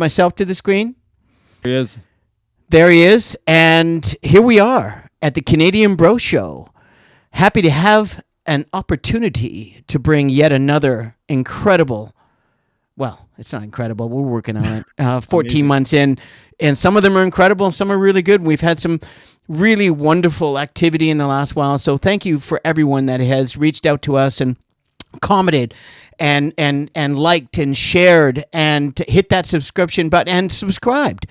myself to the screen? There he is. There he is. And here we are at the Canadian Bro Show. Happy to have an opportunity to bring yet another incredible, well, it's not incredible. We're working on it. 14 months in. And some of them are incredible and some are really good. We've had some really wonderful activity in the last while. So thank you for everyone that has reached out to us and commented and liked and shared and hit that subscription button and subscribed.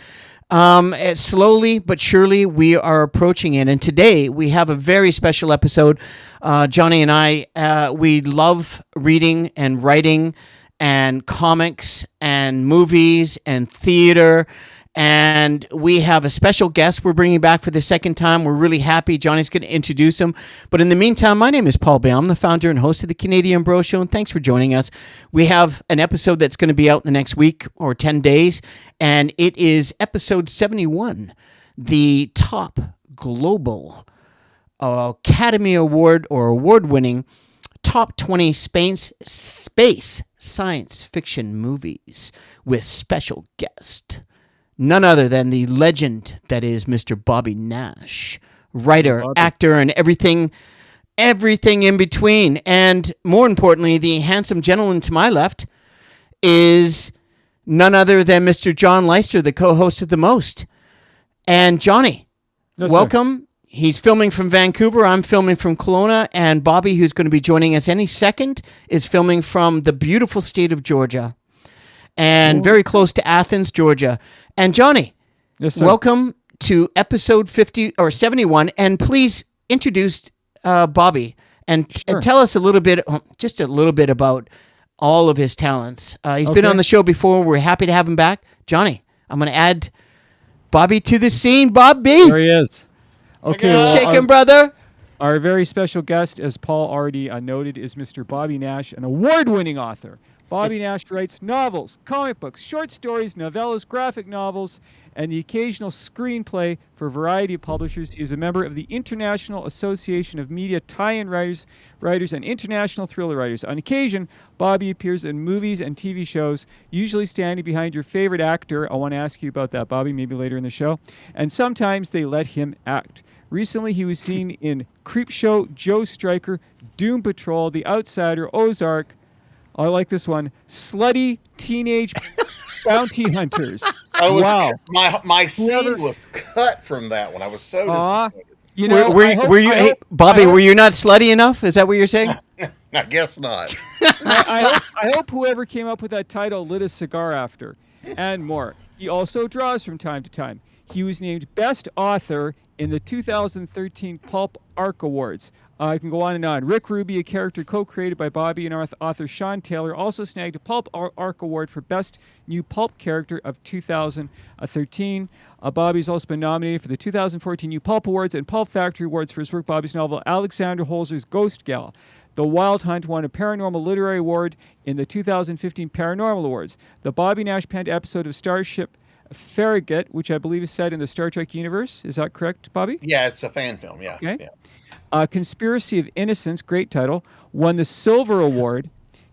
Slowly but surely we are approaching it. And today we have a very special episode. Johnny and I, we love reading and writing and comics and movies and theater. And we have a special guest we're bringing back for the second time. We're really happy. Johnny's going to introduce him. But in the meantime, my name is Paul Bale. I'm the founder and host of the Canadian Bro Show, and thanks for joining us. We have an episode that's going to be out in the next week or 10 days, and it is episode 71, the top global Academy Award or award-winning top 20 space science fiction movies with special guest. None other than the legend that is Mr. Bobby Nash, writer, actor, and everything in between. And more importantly, the handsome gentleman to my left is none other than Mr. John Leister, the co-host of The Most. And Johnny, welcome. Sir. He's filming from Vancouver. I'm filming from Kelowna. And Bobby, who's going to be joining us any second, is filming from the beautiful state of Georgia. And very close to Athens, Georgia. And Johnny, welcome to episode 50 or 71. And please introduce Bobby and tell us just a little bit about all of his talents. He's been on the show before. We're happy to have him back. Johnny, I'm going to add Bobby to the scene. Bobby. There he is. Okay. Shake him, brother. Our very special guest, as Paul already noted, is Mr. Bobby Nash, an award-winning author. Bobby Nash writes novels, comic books, short stories, novellas, graphic novels, and the occasional screenplay for a variety of publishers. He is a member of the International Association of Media Tie-in Writers, and International Thriller Writers. On occasion, Bobby appears in movies and TV shows, usually standing behind your favorite actor. I want to ask you about that, Bobby, maybe later in the show. And sometimes they let him act. Recently, he was seen in Creepshow, Joe Striker, Doom Patrol, The Outsider, Ozark. I like this one. Slutty Teenage Bounty Hunters. Wow. My scene was cut from that one. I was so disappointed. You know, Bobby, were you not slutty enough? Is that what you're saying? I guess not. I hope whoever came up with that title lit a cigar after, and more. He also draws from time to time. He was named Best Author in the 2013 Pulp Arc Awards. I can go on and on. Rick Ruby, a character co-created by Bobby and author Sean Taylor, also snagged a Pulp Arc Award for Best New Pulp Character of 2013. Bobby's also been nominated for the 2014 New Pulp Awards and Pulp Factory Awards for his work. Bobby's novel Alexander Holzer's Ghost Gal. The Wild Hunt won a Paranormal Literary Award in the 2015 Paranormal Awards. The Bobby Nash penned episode of Starship Farragut, which I believe is set in the Star Trek universe. Is that correct, Bobby? Yeah, it's a fan film, yeah. Okay. Yeah. Conspiracy of Innocence, great title, won the Silver Award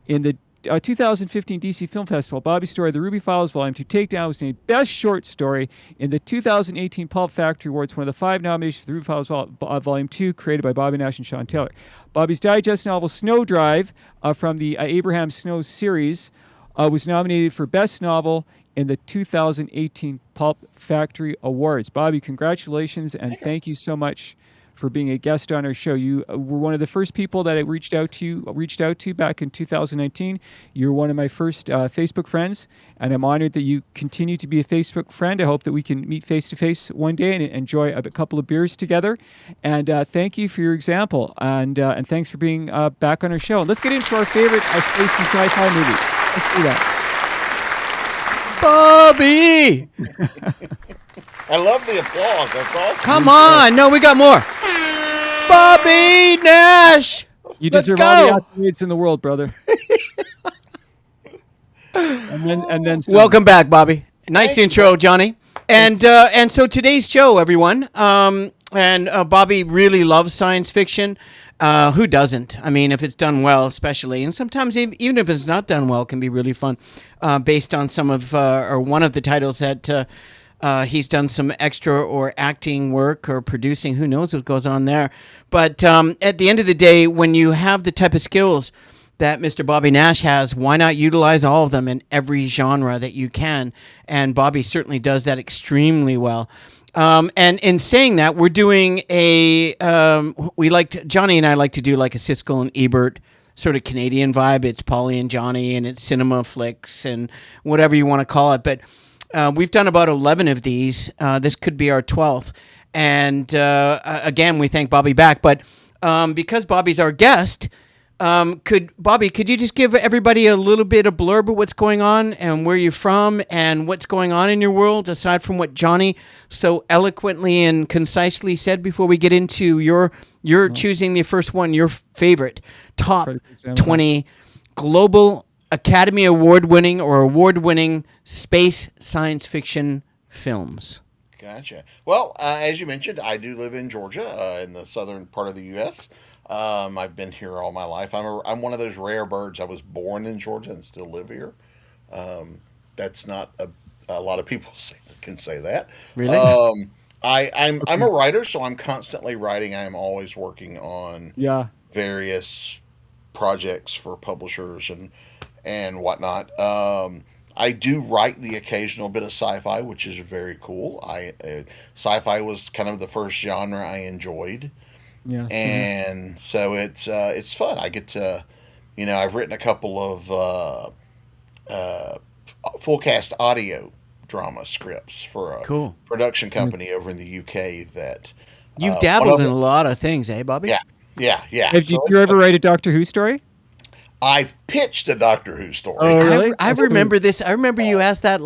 in the 2015 DC Film Festival. Bobby's story, The Ruby Files Volume 2 Takedown, was named Best Short Story in the 2018 Pulp Factory Awards, one of the 5 nominations for The Ruby Files Volume 2, created by Bobby Nash and Sean Taylor. Bobby's digest novel, Snow Drive, from the Abraham Snow series, was nominated for Best Novel in the 2018 Pulp Factory Awards. Bobby, congratulations, and thank you so much for being a guest on our show. You were one of the first people that I reached out to back in 2019. You're one of my first Facebook friends, and I'm honored that you continue to be a Facebook friend. I hope that we can meet face-to-face one day and enjoy a couple of beers together. And thank you for your example, and thanks for being back on our show. And let's get into our favorite space and sci-fi movie. Let's do that. Bobby! I love the applause. That's awesome. Come on. No, we got more. Bobby Nash. You deserve all the accolades in the world, brother. and then some. Welcome back, Bobby. Nice intro, Johnny. And so today's show, everyone. And Bobby really loves science fiction. Who doesn't? I mean, if it's done well, especially, and sometimes even if it's not done well, it can be really fun. Based on some of or one of the titles that he's done some extra or acting work or producing. Who knows what goes on there? But at the end of the day, when you have the type of skills that Mr. Bobby Nash has, why not utilize all of them in every genre that you can? And Bobby certainly does that extremely well. And in saying that, we're doing Johnny and I like to do like a Siskel and Ebert sort of Canadian vibe. It's Pauly and Johnny, and it's cinema flicks and whatever you want to call it. But we've done about 11 of these. This could be our 12th. And again, we thank Bobby back. But because Bobby's our guest, could you just give everybody a little bit of blurb of what's going on and where you're from and what's going on in your world, aside from what Johnny so eloquently and concisely said before we get into your choosing the first one, your favorite top 20 global Academy Award-winning or award-winning space science fiction films? Gotcha. Well, as you mentioned, I do live in Georgia, in the southern part of the U.S. I've been here all my life. I'm one of those rare birds. I was born in Georgia and still live here. That's not a lot of people can say that. Really? I'm a writer, so I'm constantly writing. I am always working on various projects for publishers and whatnot. I do write the occasional bit of sci-fi, which is very cool. Sci-fi was kind of the first genre I enjoyed. Yeah. And so it's fun. I get to, I've written a couple of full cast audio drama scripts for a production company over in the UK that you've dabbled in a lot of things, eh, Bobby? Yeah. Did you ever write a Doctor Who story? I've pitched a Doctor Who story. Oh, really? I remember this. I remember you asked that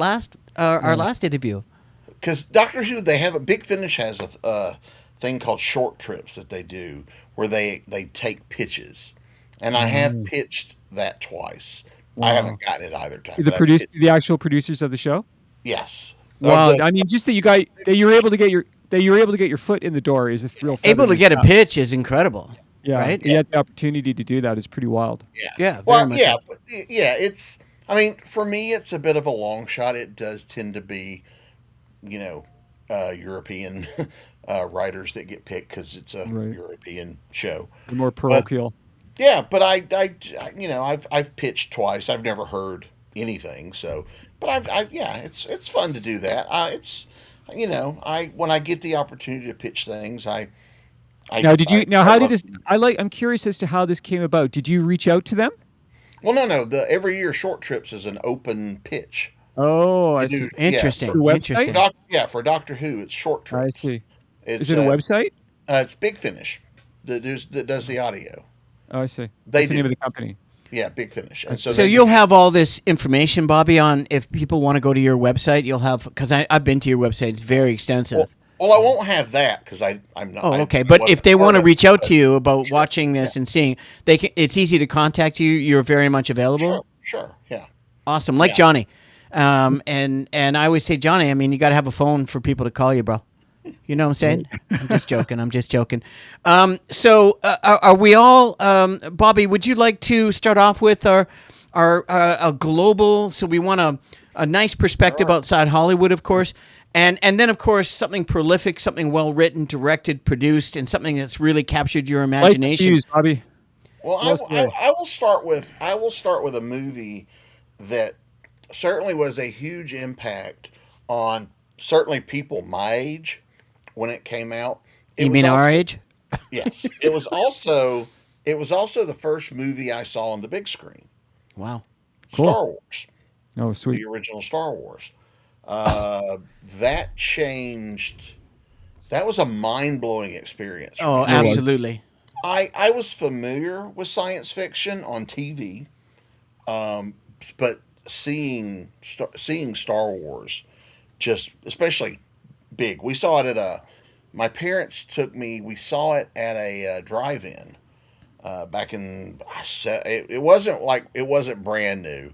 our last interview. Because Doctor Who, Big Finish has a thing called short trips that they do where they take pitches, and I have pitched that twice. Wow. I haven't gotten it either time. The actual producers of the show? Yes. Wow. I mean, just that you were able to get your foot in the door is a real. Able to get a pitch is incredible. Yeah, right. You had the opportunity to do that is pretty wild. Yeah. Well, yeah, so. It's. I mean, for me, it's a bit of a long shot. It does tend to be, European writers that get picked because it's a European show. The more parochial. But I've pitched twice. I've never heard anything. So, but it's fun to do that. When I get the opportunity to pitch things, I'm curious as to how this came about. Did you reach out to them? Well, no. Every year, Short Trips is an open pitch. Oh, I see. Interesting. Interesting. For Doctor Who, it's Short Trips. I see. Is it a website? It's Big Finish that does the audio. Oh, I see. That's the name of the company. Yeah, Big Finish. And so you'll have all this information, Bobby, on if people want to go to your website. You'll have, because I've been to your website. It's very extensive. Well, I won't have that because I'm not. Oh, okay. But if they want to reach out to you about watching this and seeing, it's easy to contact you. You're very much available. Sure. Yeah. Awesome. Like Johnny. And I always say, Johnny, I mean, you got to have a phone for people to call you, bro. You know what I'm saying? I'm just joking. So are we all, Bobby, would you like to start off with our global, so we want a nice perspective outside Hollywood, of course, and then, of course, something prolific, something well-written, directed, produced, and something that's really captured your imagination. Like Bobby. Well, I will start with a movie that certainly was a huge impact on certainly people my age when it came out. You mean our age? Yes. It was also the first movie I saw on the big screen. Wow. Cool. Star Wars. Oh, sweet. The original Star Wars. That changed. That was a mind-blowing experience. Oh, absolutely. I was familiar with science fiction on TV, but seeing Star Wars, just especially big. We saw it my parents took me. We saw it at a drive-in back in. It wasn't brand new.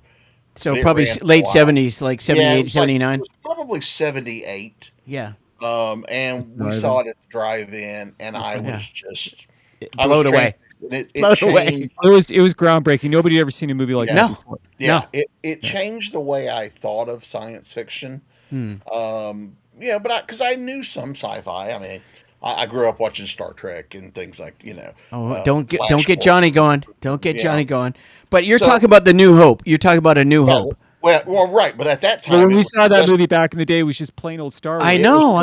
So probably late 70s, like 78, 79. It was probably 78. Yeah. And we saw it at the drive-in, and I was just blown away. It Blown away. changed. It was groundbreaking. Nobody had ever seen a movie like Yeah. that No. before. Yeah, No. it changed the way I thought of science fiction. Yeah, but because I knew some sci-fi. I mean, I grew up watching Star Trek and things like Oh, don't Flash get Gordon. Johnny going. Don't get Yeah. Johnny going. But you're So- talking about the New Hope. You're talking about A New Yeah, Hope. well, right, but at that But time, when it we was saw that just- movie back in the day, it was just plain old Star Wars. I know.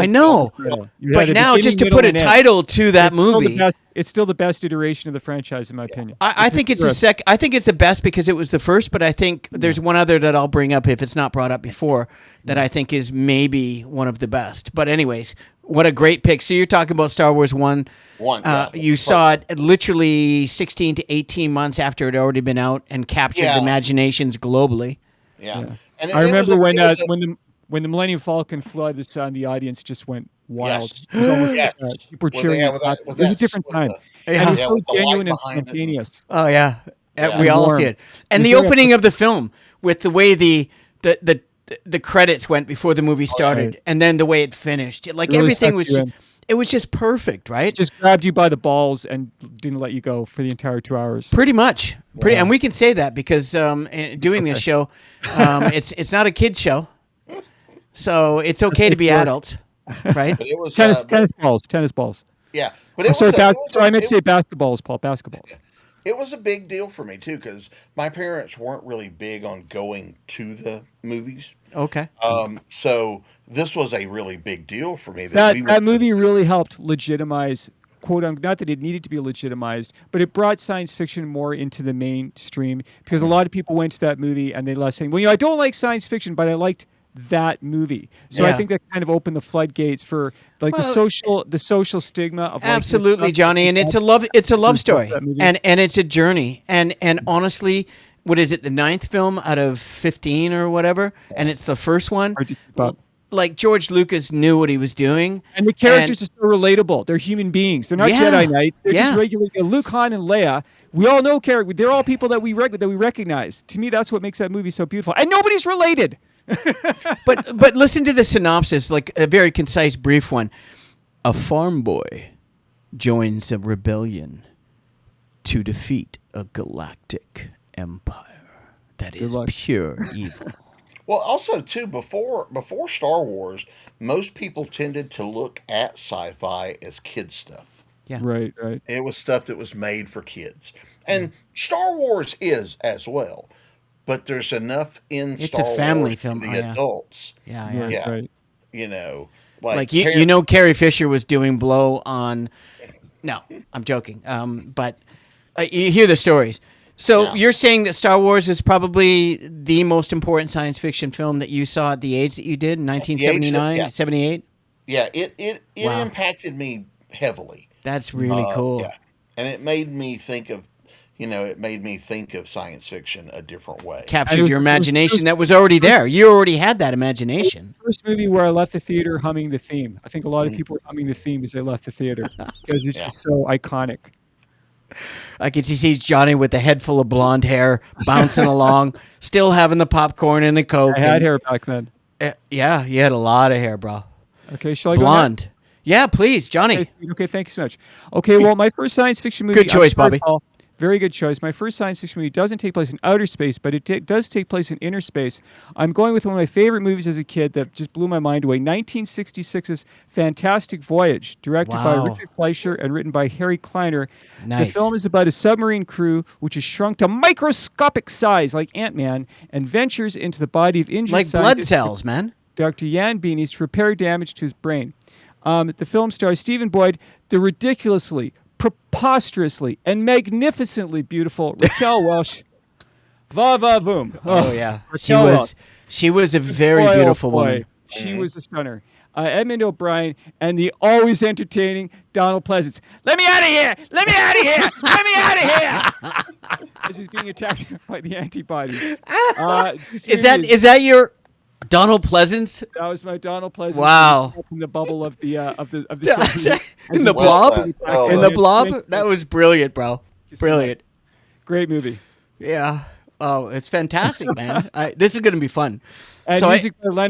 You had But a now, beginning, just to middle, put a and end. title to that It's still the movie, best- It's still the best iteration of the franchise, in my opinion. I think it's I think it's the best because it was the first. But I think there's one other that I'll bring up if it's not brought up before that I think is maybe one of the best. But anyways, what a great pick. So you're talking about Star Wars One. Yeah. You saw it literally 16 to 18 months after it had already been out and captured Yeah. imaginations globally. Yeah. And I remember when it was a- when the Millennium Falcon flew out of the sun, the audience just went wild. Yes. It was almost Yes. like, people were With cheering. that- and with that- clapping. with It was a that- different with time, the- and it was Yeah, so with the light genuine and behind it. spontaneous. Oh yeah, Yeah. we all Warm. see it. And It the was very opening of the film with the way the credits went before the movie started, right. and then the way it finished. Like It really everything sucked was, you in. it was just perfect, right? Just grabbed you by the balls and didn't let you go for the entire 2 hours. Pretty much, and we can say that because doing this show, it's not a kid show, so it's okay to be adult, right? But it was Tennis balls. Yeah, but it was Sorry, I meant to it- say basketballs, Paul. Basketballs. It was a big deal for me too because my parents weren't really big on going to the movies. Okay. So this was a really big deal for me. That we went that to- movie really helped legitimize, quote unquote, not that it needed to be legitimized, but it brought science fiction more into the mainstream because a lot of people went to that movie and they left saying, well, I don't like science fiction, but I liked that movie. So I Yeah. think that kind of opened the floodgates for like Well, the social stigma of liking Absolutely, stuff. Johnny, and it's a love story, that movie. and it's a journey, and honestly, what is it, the 9th film out of 15 or whatever, and it's the first one. Hard to keep up. Like George Lucas knew what he was doing, And the characters are so relatable. They're human beings. They're not Yeah. Jedi Knights. They're just Yeah. regular Luke, Han, and Leia. We all know characters. They're all people that we recognize. To me, that's what makes that movie so beautiful. And nobody's related. but listen to the synopsis, like a very concise, brief one. A farm boy joins a rebellion to defeat a galactic empire that is luck. pure evil. Well, also too before Star Wars, most people tended to look at sci-fi as kid stuff. Yeah. Right. It was stuff that was made for kids, and Star Wars is as well. But there's enough in It's Star a family Wars film. for Oh, the yeah. adults. Yeah. Yeah. Right. Like you know, Carrie Fisher was doing blow on. No, I'm joking. But you hear the stories. So Yeah. you're saying that Star Wars is probably the most important science fiction film that you saw at the age that you did in 1979, yeah. 78? Yeah, it Wow. impacted me heavily. That's really cool. Yeah, and it made me think of, science fiction a different way. And it Captured was- your it was imagination first- that was already there. You already had that imagination. First movie where I left the theater humming the theme. I think a lot of Mm. people were humming the theme as they left the theater because it's Yeah. just so iconic. I could see Johnny with a head full of blonde hair bouncing along, still having the popcorn and the Coke. I had and- hair back then. Yeah, you had a lot of hair, bro. Okay, shall I go Blonde. Yeah, please, Johnny. next? Okay, thank you so much. Okay, well, my first science fiction movie. Good choice, I'm sorry, Bobby. Paul, very good choice. My first science fiction movie doesn't take place in outer space, but it does take place in inner space. I'm going with one of my favorite movies as a kid that just blew my mind away. 1966's Fantastic Voyage, directed by Wow. Richard Fleischer and written by Harry Kleiner. Nice. The film is about a submarine crew which is shrunk to microscopic size like Ant-Man and ventures into the body of injured Like blood scientist cells, man. Dr. Jan Beanies to repair damage to his brain. The film stars Stephen Boyd, the ridiculously, preposterously, and magnificently beautiful Raquel Welch. Va va voom. Oh yeah, Raquel she was a very Boy, oh beautiful boy. woman. She was a stunner. Edmund O'Brien and the always entertaining Donald Pleasance. Let me out of here! Let me out of here! Let me out of here! As he's being attacked by the antibodies. This Is movie that your Donald Pleasance That was my Donald Pleasance. Wow. In the bubble of the in the Well blob? done. Well In the done. blob? That was brilliant, bro. Brilliant. Great movie. Yeah. Oh, it's fantastic, man. This is going to be fun. And So music by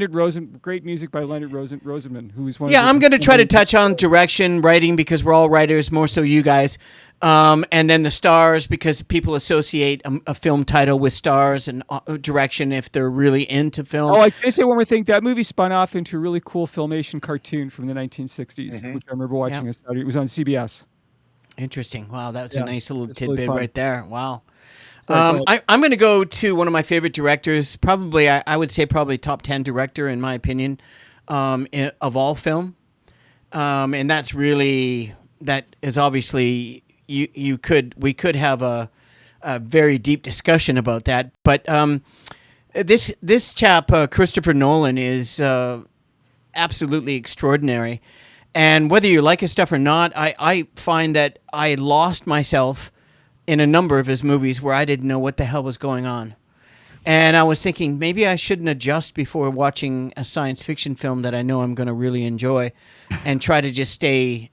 great music by Leonard Rosenman, who is one yeah, of the I'm going to try to touch on direction, writing, because we're all writers, more so you guys. And then the stars, because people associate a film title with stars and direction if they're really into film. Oh, I can say one more thing. That movie spun off into a really cool filmation cartoon from the 1960s, which I remember watching. Yeah. It was on CBS. Interesting. Wow, that's a Yeah, nice little it's really tidbit fun. right there. Wow. Sorry, go ahead. I'm going to go to one of my favorite directors, probably, I would say probably top 10 director, in my opinion, of all film. And that is obviously, we could have a very deep discussion about that. But this chap, Christopher Nolan, is absolutely extraordinary. And whether you like his stuff or not, I find that I lost myself in a number of his movies where I didn't know what the hell was going on. And I was thinking maybe I shouldn't adjust before watching a science fiction film that I know I'm going to really enjoy, and try to just stay,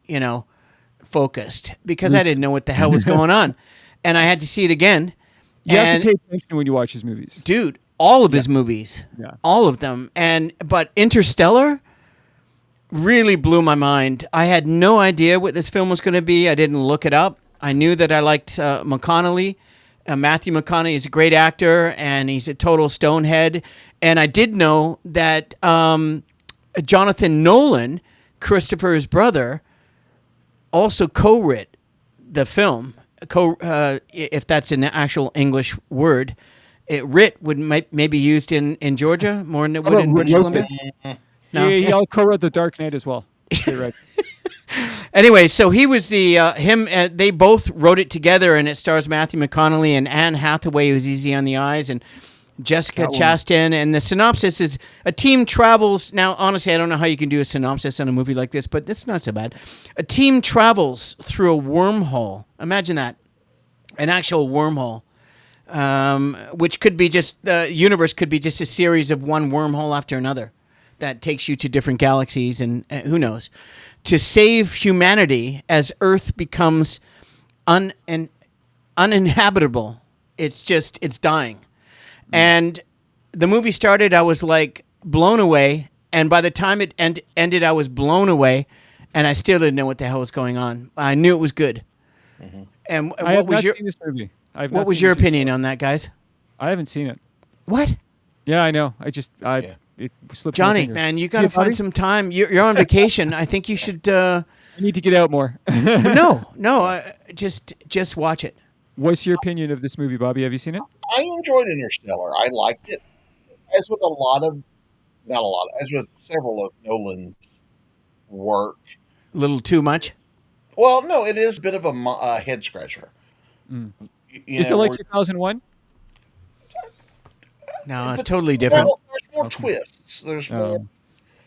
focused, because I didn't know what the hell was going on. And I had to see it again. You have And to pay attention when you watch his movies. dude, all of his movies, Yeah. all of them. But Interstellar really blew my mind. I had no idea what this film was going to be. I didn't look it up. I knew that I liked McConaughey. Matthew McConaughey is a great actor, and he's a total stonehead. And I did know that Jonathan Nolan, Christopher's brother, also co-wrote the film. If that's an actual English word. Writ would maybe used in Georgia more than it would in British Columbia. No. He co-wrote The Dark Knight as well. You're right. Anyway, so he was they both wrote it together, and it stars Matthew McConaughey and Anne Hathaway, who's easy on the eyes, and Jessica Chastain. And the synopsis is a team travels. Now, honestly, I don't know how you can do a synopsis on a movie like this, but it's not so bad. A team travels through a wormhole. Imagine that. An actual wormhole. Which could be just, the universe could be just a series of one wormhole after another that takes you to different galaxies, and who knows, to save humanity as Earth becomes uninhabitable. It's dying. And the movie started, I was like blown away, and by the time it ended, I was blown away, and I still didn't know what the hell was going on. I knew it was good. And I have not seen this movie. what was your opinion on that, guys? I haven't seen it. What? Yeah, I know. It slipped my Johnny, fingers. man, you See got to it, Bobby? find some time. You're on vacation. I think you should. I need to get out more. Just watch it. What's your opinion of this movie, Bobby? Have you seen it? I enjoyed Interstellar. I liked it. As with as with several of Nolan's work. A little too much. Well, no, it is a bit of a head scratcher. Is it like 2001? No, it's totally different. Well, there's more twists. There's more.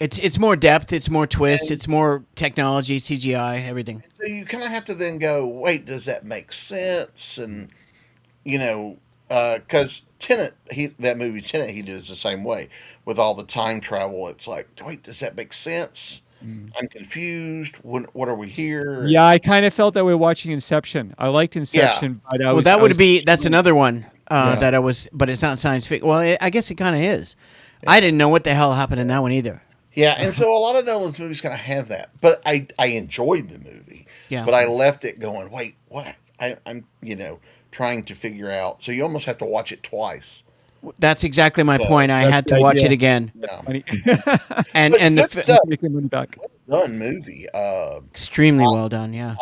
It's more depth. It's more twist. It's more technology, CGI, everything. So you kind of have to then go, wait, does that make sense? And because Tenet, that movie Tenet, he did it the same way with all the time travel. It's like, wait, does that make sense? I'm confused. What are we here? Yeah, I kind of felt that way watching Inception. I liked Inception, but that's another one that I was, but it's not science fiction. Well, I guess it kind of is. I didn't know what the hell happened in that one either. Yeah, and so a lot of Nolan's movies kind of have that. But I enjoyed the movie. Yeah. But I left it going, wait, what? I'm trying to figure out. So you almost have to watch it twice. That's exactly my point. I had to watch it again. Yeah. funny. And Make the money back. Done movie. extremely well done. Yeah.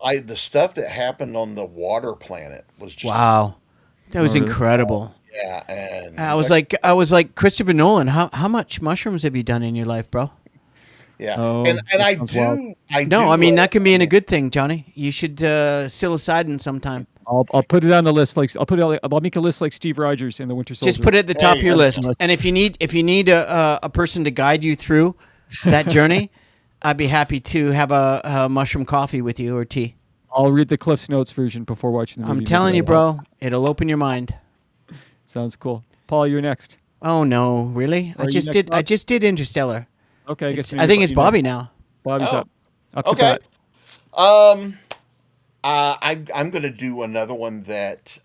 The stuff that happened on the water planet was just Wow. That was incredible. Yeah, and I was like Christopher Nolan. How much mushrooms have you done in your life, bro? yeah, Oh, and that I sounds do. wild. No, I mean that can be in a good thing, Johnny. You should psilocybin sometime. I'll put it on the list. I'll make a list like Steve Rogers in the Winter Soldier. Just put it at the top of your you go. list. And if you need a person to guide you through that journey, I'd be happy to have a mushroom coffee with you or tea. I'll read the Cliff's Notes version before watching the movie. I'm telling you, bro, it'll open your mind. Sounds cool. Paul, you're next. Oh no, really? Are you next, I Bob? just did Interstellar. Okay, I guess I think it's Bobby now. Bobby's Oh, up. Up to okay. bat. I'm going to do another one that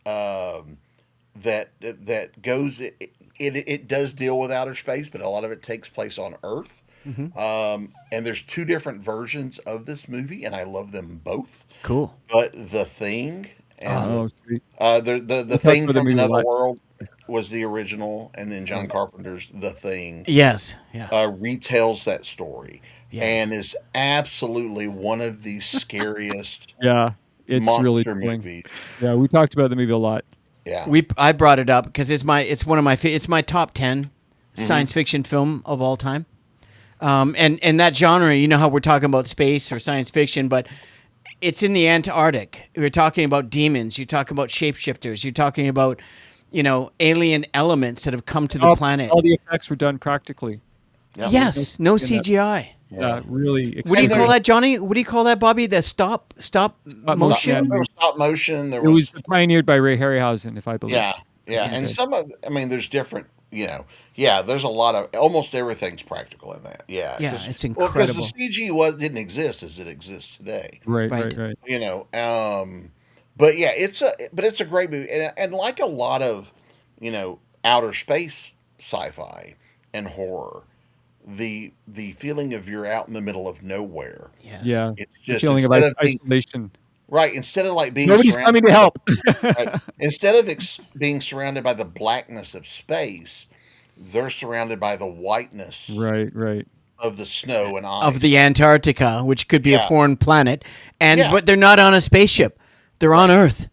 that goes. It does deal with outer space, but a lot of it takes place on Earth. And there's two different versions of this movie, and I love them both. Cool. But The Thing and Oh, sweet. the talked Thing about the from movie a Another lot. World was the original, and then John Carpenter's The Thing Yes. Yes. retells that story, Yes. and is absolutely one of the scariest Yeah, it's really monster chilling. movies. Yeah, we talked about the movie a lot. Yeah, I brought it up because it's one of my it's my top 10 science fiction film of all time. And that genre, you know how we're talking about space or science fiction, but it's in the Antarctic. We're talking about demons. You're talking about shapeshifters. You're talking about, alien elements that have come to the planet. All the effects were done practically. Yep. Yes, no In that- CGI. Yeah, really. What do you And call there's- that, Johnny? What do you call that, Bobby? The stop motion? There was stop motion. There It was pioneered by Ray Harryhausen, if I believe. yeah, and some of, I mean, there's different, there's a lot of, almost everything's practical in that. Yeah, Yeah, 'cause- it's Well, because incredible. the CG didn't exist as it exists today. Right, Right. right, right. But yeah, it's a great movie, and like a lot of, outer space sci-fi and horror, the feeling of you're out in the middle of nowhere. Yes. Yeah. It's The just feeling of instead of being, isolation. right, instead of like being Nobody's surrounded coming to help. right, instead of being surrounded by the blackness of space, they're surrounded by the whiteness Right, right. of the snow and ice Of the Antarctica, which could be a Yeah. foreign planet, Yeah. but they're not on a spaceship. They're on Earth.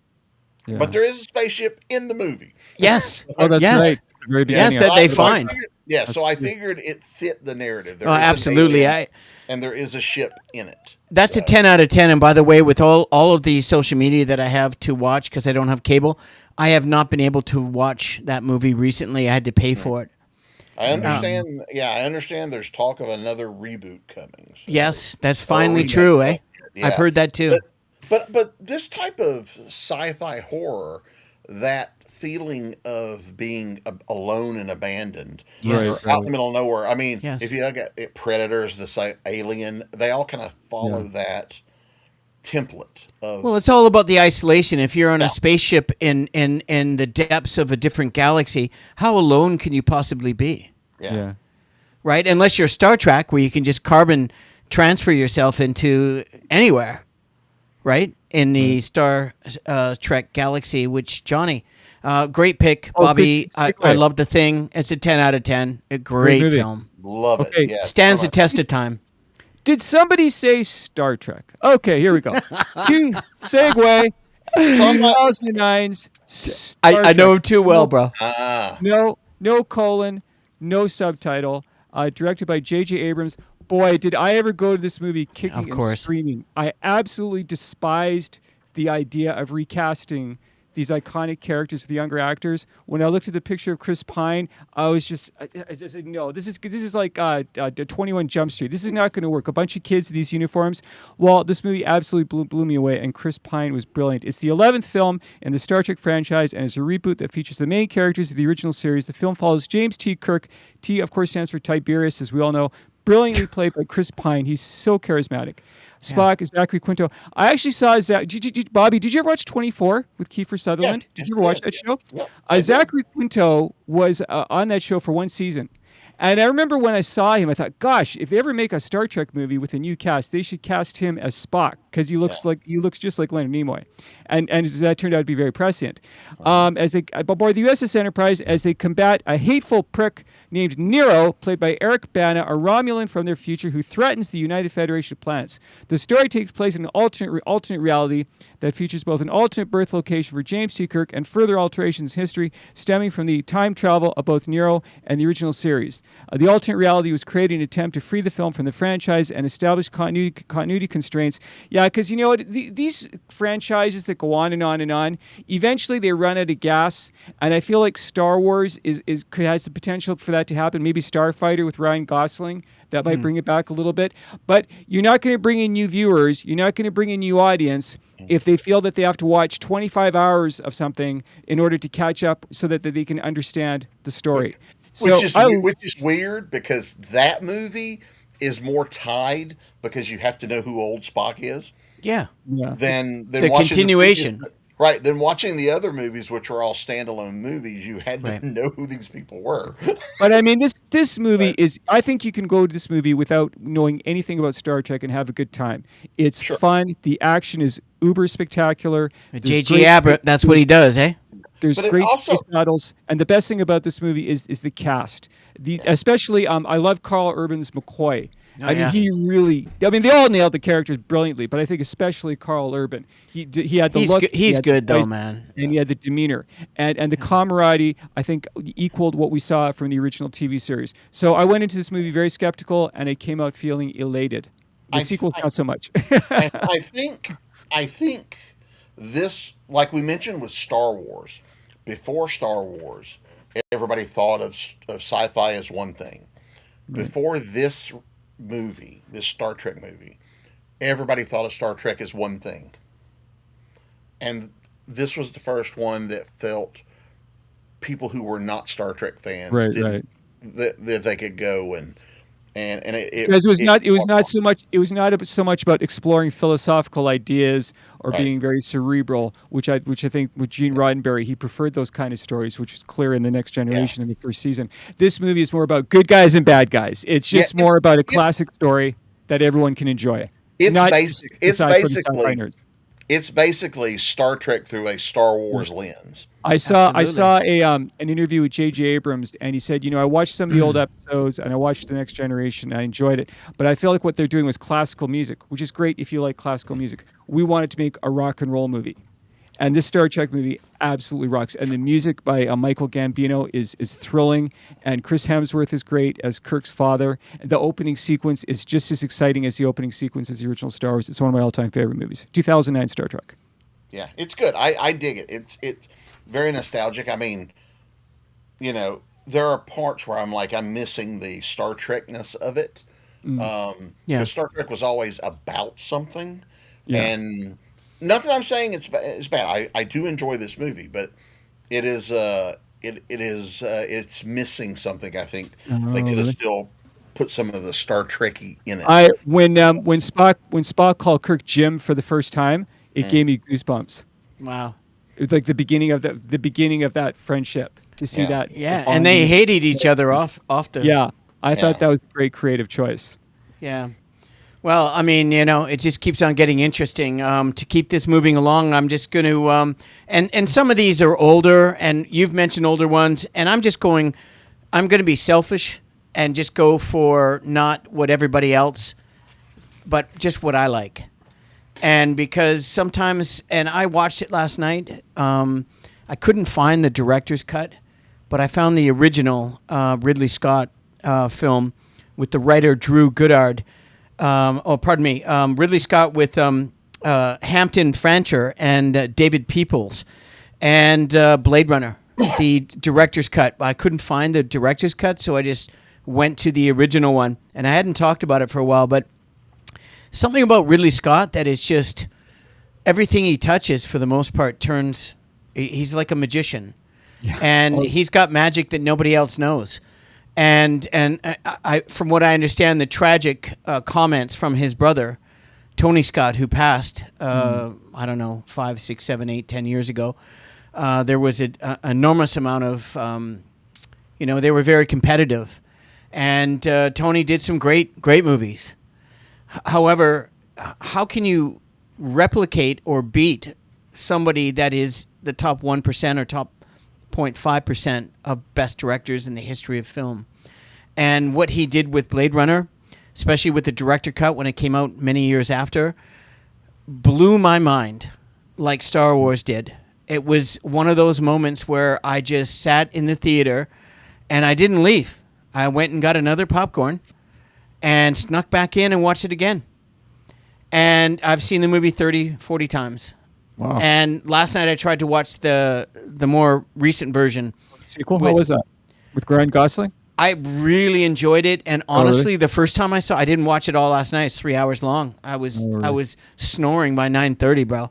Yeah. But there is a spaceship in the movie. Yes. Oh, that's yes. right. At the very Yes, beginning. that they So I find. figured- yeah, so I figured it fit the narrative. There Oh, is an absolutely. alien, and there is a ship in it. That's a 10 out of 10. And by the way, with all of the social media that I have to watch because I don't have cable, I have not been able to watch that movie recently. I had to pay for it. I understand. I understand. There's talk of another reboot coming. So. Yes, that's finally remake. true, eh? Yeah. I've heard that too. But this type of sci-fi horror, that feeling of being alone and abandoned, Yes. or out in the middle of nowhere. I mean, Yes. if you look at Predators, Alien, they all kind of follow that template of. Well, it's all about the isolation. If you're on Yeah. a spaceship in the depths of a different galaxy, how alone can you possibly be? Yeah. Right? Unless you're Star Trek, where you can just carbon transfer yourself into anywhere, right? In the Star Trek galaxy, which, Johnny, great pick, Oh, Bobby. good I segue. love The Thing. It's a 10 out of 10. A great movie. film. Love Okay. it. Yeah, Stands so the test of time. Did somebody say Star Trek? Okay, here we go. Cue segue. 2009's Star I know Trek. him too well, bro. No colon, no subtitle. Directed by J.J. Abrams. Boy, did I ever go to this movie kicking Of and course. screaming. I absolutely despised the idea of recasting these iconic characters with younger actors. When I looked at the picture of Chris Pine, I just said, no, this is like 21 Jump Street. This is not going to work. A bunch of kids in these uniforms. Well, this movie absolutely blew me away, and Chris Pine was brilliant. It's the 11th film in the Star Trek franchise, and it's a reboot that features the main characters of the original series. The film follows James T. Kirk. T, of course, stands for Tiberius, as we all know. Brilliantly played by Chris Pine. He's so charismatic. Spock is Zachary Quinto. I actually saw Bobby, did you ever watch 24 with Kiefer Sutherland? Yes, Did you ever watch that show? Yep, I did. Zachary Quinto was on that show for one season. And I remember when I saw him, I thought, gosh, if they ever make a Star Trek movie with a new cast, they should cast him as Spock because he looks just like Leonard Nimoy, and that turned out to be very prescient. As they aboard the USS Enterprise, as they combat a hateful prick named Nero, played by Eric Bana, a Romulan from their future who threatens the United Federation of Planets. The story takes place in an alternate reality that features both an alternate birth location for James T. Kirk and further alterations in history stemming from the time travel of both Nero and the original series. The alternate reality was created in an attempt to free the film from the franchise and establish continuity constraints. Yeah, because you know what? These franchises that go on and on and on, eventually they run out of gas. And I feel like Star Wars has the potential for that to happen. Maybe Starfighter with Ryan Gosling. That might bring it back a little bit. But you're not going to bring in new viewers. You're not going to bring in new audience if they feel that they have to watch 25 hours of something in order to catch up so that they can understand the story. Which is weird because that movie is more tied because you have to know who old Spock is Yeah. Yeah. than The watching continuation. Right. Then watching the other movies, which were all standalone movies, you had Right. to know who these people were. But I mean, this movie But is. I think you can go to this movie without knowing anything about Star Trek and have a good time. It's sure. fun. The action is uber spectacular. There's J.G. Abrams, that's what he does, eh? there's But it great also, space battles, and the best thing about this movie is the cast. Especially I love Carl Urban's McCoy. Oh I mean, yeah. he really. I mean, they all nailed the characters brilliantly, but I think especially Carl Urban. He had the look. He He's had the good though, voice, man. and he had the demeanor and the camaraderie. I think equaled what we saw from the original TV series. So I went into this movie very skeptical, and I came out feeling elated. The I, th- sequels not so much. I think this, like we mentioned with Star Wars, before Star Wars, everybody thought of sci-fi as one thing. Before this movie, this Star Trek movie, everybody thought of Star Trek as one thing. And this was the first one that felt people who were not Star Trek fans Right, didn't right. that they could go and Because it was walked not on. so much so much about exploring philosophical ideas or Right. being very cerebral, which I think with Gene Roddenberry he preferred those kind of stories, which is clear in the Next Yeah. Generation in the first season. This movie is more about good guys and bad guys. It's Yeah, just more about a it's classic story that everyone can enjoy, it's not basic. just for the sci-fi nerds. It's basically Star Trek through a Star Wars lens. I saw Absolutely. an interview with J.J. Abrams, and he said, I watched some of the old episodes, and I watched The Next Generation, and I enjoyed it, but I feel like what they're doing was classical music, which is great if you like classical music. We wanted to make a rock and roll movie, and this Star Trek movie absolutely rocks. And the music by Michael Gambino is thrilling, and Chris Hemsworth is great as Kirk's father. The opening sequence is just as exciting as the opening sequence as the original Star Wars. It's one of my all-time favorite movies. 2009 Star Trek. Yeah, it's good. I dig it. It's very nostalgic. I mean, there are parts where I'm missing the Star Trekness of it. Yeah. Because Star Trek was always about something, Yeah. and not that I'm saying it's bad. I do enjoy this movie, but it is it's missing something. I think Oh, they could have really? still put some of the Star Trekky in it. I when Spock called Kirk Jim for the first time, it gave me goosebumps. Wow. It was like the beginning of that friendship to see Yeah. that Yeah, and bonding. they hated each other off the. Yeah, I Yeah. thought that was a great creative choice. Yeah. Well, I mean, it just keeps on getting interesting. To keep this moving along, I'm just going to, and some of these are older, and you've mentioned older ones, and I'm going to be selfish and just go for not what everybody else, but just what I like. And because sometimes, and I watched it last night, I couldn't find the director's cut, but I found the original Ridley Scott film with the writer Drew Goddard. Ridley Scott with Hampton Fancher and David Peoples and Blade Runner, the director's cut. I couldn't find the director's cut, so I just went to the original one. And I hadn't talked about it for a while, but something about Ridley Scott that is just everything he touches, for the most part, turns. He's like a magician, and he's got magic that nobody else knows. And I, from what I understand, the tragic comments from his brother, Tony Scott, who passed, I don't know, 5, 6, 7, 8, 10 years ago. There was an enormous amount of, they were very competitive, and Tony did some great movies. However, how can you replicate or beat somebody that is the top 1% or top 0.5% of best directors in the history of film? And what he did with Blade Runner, especially with the director cut when it came out many years after, blew my mind like Star Wars did. It was one of those moments where I just sat in the theater and I didn't leave. I went and got another popcorn and snuck back in and watched it again. And I've seen the movie 30, 40 times. Wow. And last night I tried to watch the more recent version. Sequel? How was that? With Ryan Gosling? I really enjoyed it, and Oh, really? honestly, the first time I didn't watch it all last night. It's 3 hours long. I was Oh, really? I was snoring by 9:30, bro.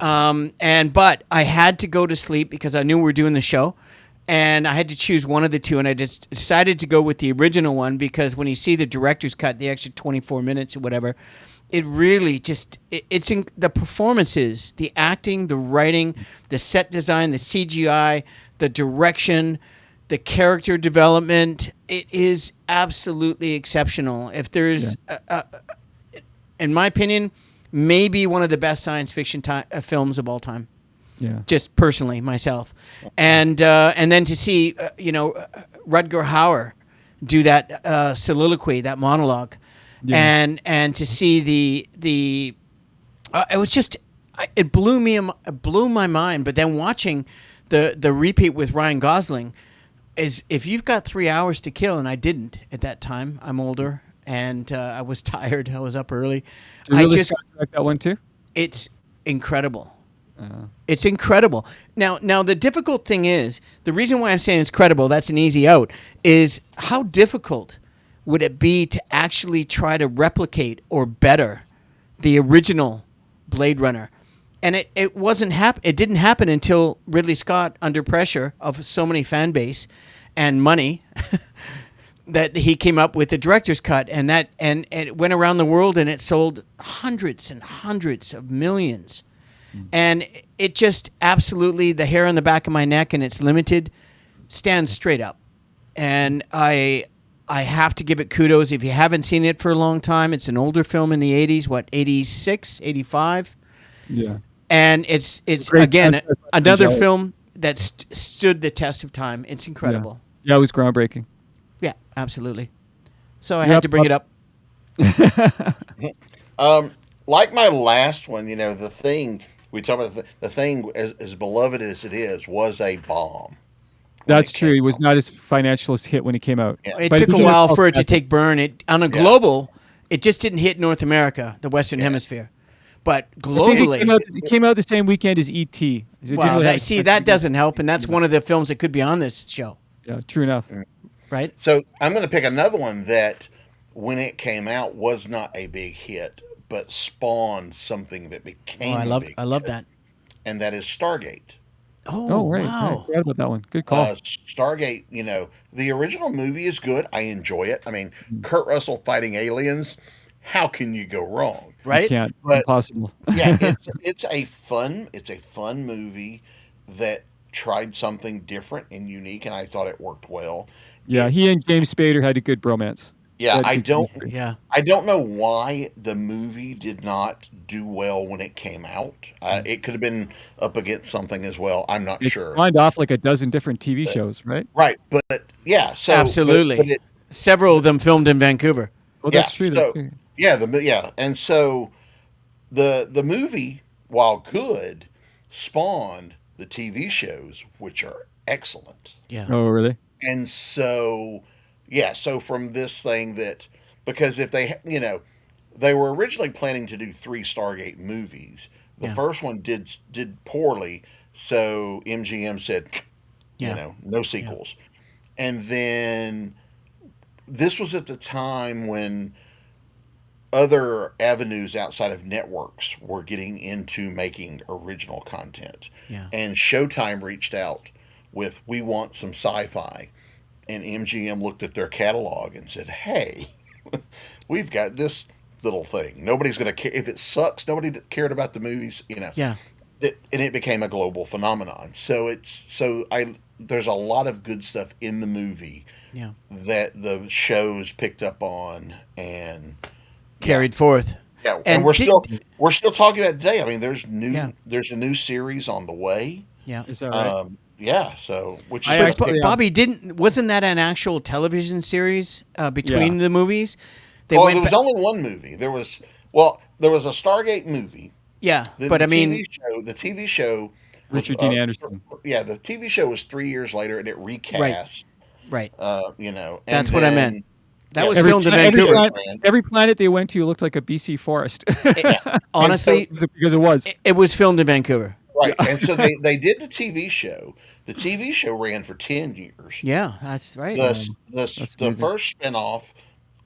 But I had to go to sleep because I knew we were doing the show, and I had to choose one of the two, and I just decided to go with the original one because when you see the director's cut, the extra 24 minutes or whatever, it really just it's in the performances, the acting, the writing, the set design, the CGI, the direction, the character development. It is absolutely exceptional. If there's in my opinion, maybe one of the best science fiction films of all time. Yeah. Just personally, myself, and then to see Rutger Hauer do that soliloquy, that monologue, and to see the it was just it blew my mind. But then watching the repeat with Ryan Gosling is, if you've got 3 hours to kill, and I didn't at that time. I'm older and I was tired. I was up early. Did you really like that one too? It's incredible. It's incredible. Now the difficult thing is, the reason why I'm saying it's credible, that's an easy out, is how difficult would it be to actually try to replicate or better the original Blade Runner? And it didn't happen until Ridley Scott, under pressure of so many fan base and money, that he came up with the director's cut, and it went around the world and it sold hundreds and hundreds of millions. And it just absolutely, the hair on the back of my neck, and it's limited, stands straight up. And I have to give it kudos. If you haven't seen it for a long time, it's an older film in the 80s, 86, 85? Yeah. And it's again, another film that stood the test of time. It's incredible. Yeah, it was groundbreaking. Yeah, absolutely. So I had to bring it up. Like my last one, the Thing, we talked about the Thing, as beloved as it is, was a bomb. That's true. It was not as financial as hit when it came out. Yeah. It took a while for it to take burn. On a global, it just didn't hit North America, the Western Hemisphere. But globally, it came out the same weekend as E.T. Well, that doesn't help, and that's one of the films that could be on this show. Yeah, true enough. Right? So I'm going to pick another one that, when it came out, was not a big hit, but spawned something that became I love that. And that is Stargate. Oh, right. Wow. I forgot about that one. Good call. Stargate, the original movie is good. I enjoy it. I mean, Kurt Russell fighting aliens, how can you go wrong? Right? You can't. But, impossible. Yeah, it's a fun movie that tried something different and unique, and I thought it worked well. Yeah, he and James Spader had a good bromance. Yeah, I don't know why the movie did not do well when it came out. It could have been up against something as well. I'm not sure. It signed off like a dozen different TV shows, right? Right, but yeah, so absolutely, several of them filmed in Vancouver. Well, that's true. And so the movie, while good, spawned the TV shows, which are excellent. Yeah. Oh, really? And so. Yeah, so from this thing because if they were originally planning to do 3 Stargate movies. The first one did poorly, so MGM said, no sequels. Yeah. And then this was at the time when other avenues outside of networks were getting into making original content. Yeah. And Showtime reached out with, we want some sci-fi. And MGM looked at their catalog and said, hey, we've got this little thing. Nobody's going to care. If it sucks, nobody cared about the movies, Yeah. And it became a global phenomenon. So there's a lot of good stuff in the movie that the shows picked up on and carried forth. Yeah, and we're still talking about it today. I mean, there's a new series on the way. Yeah. Is that right? Yeah, so Bobby wasn't that an actual television series between the movies? There was only one movie. There was a Stargate movie. Yeah, the TV show Richard Dean Anderson. Yeah, the TV show was 3 years later, and it recast. Right. That's what I meant. That was filmed in Vancouver. Every planet they went to looked like a BC forest. Honestly, because it was. It was filmed in Vancouver. Right, and so they did the TV show. The TV show ran for 10 years. Yeah, that's right. The first spinoff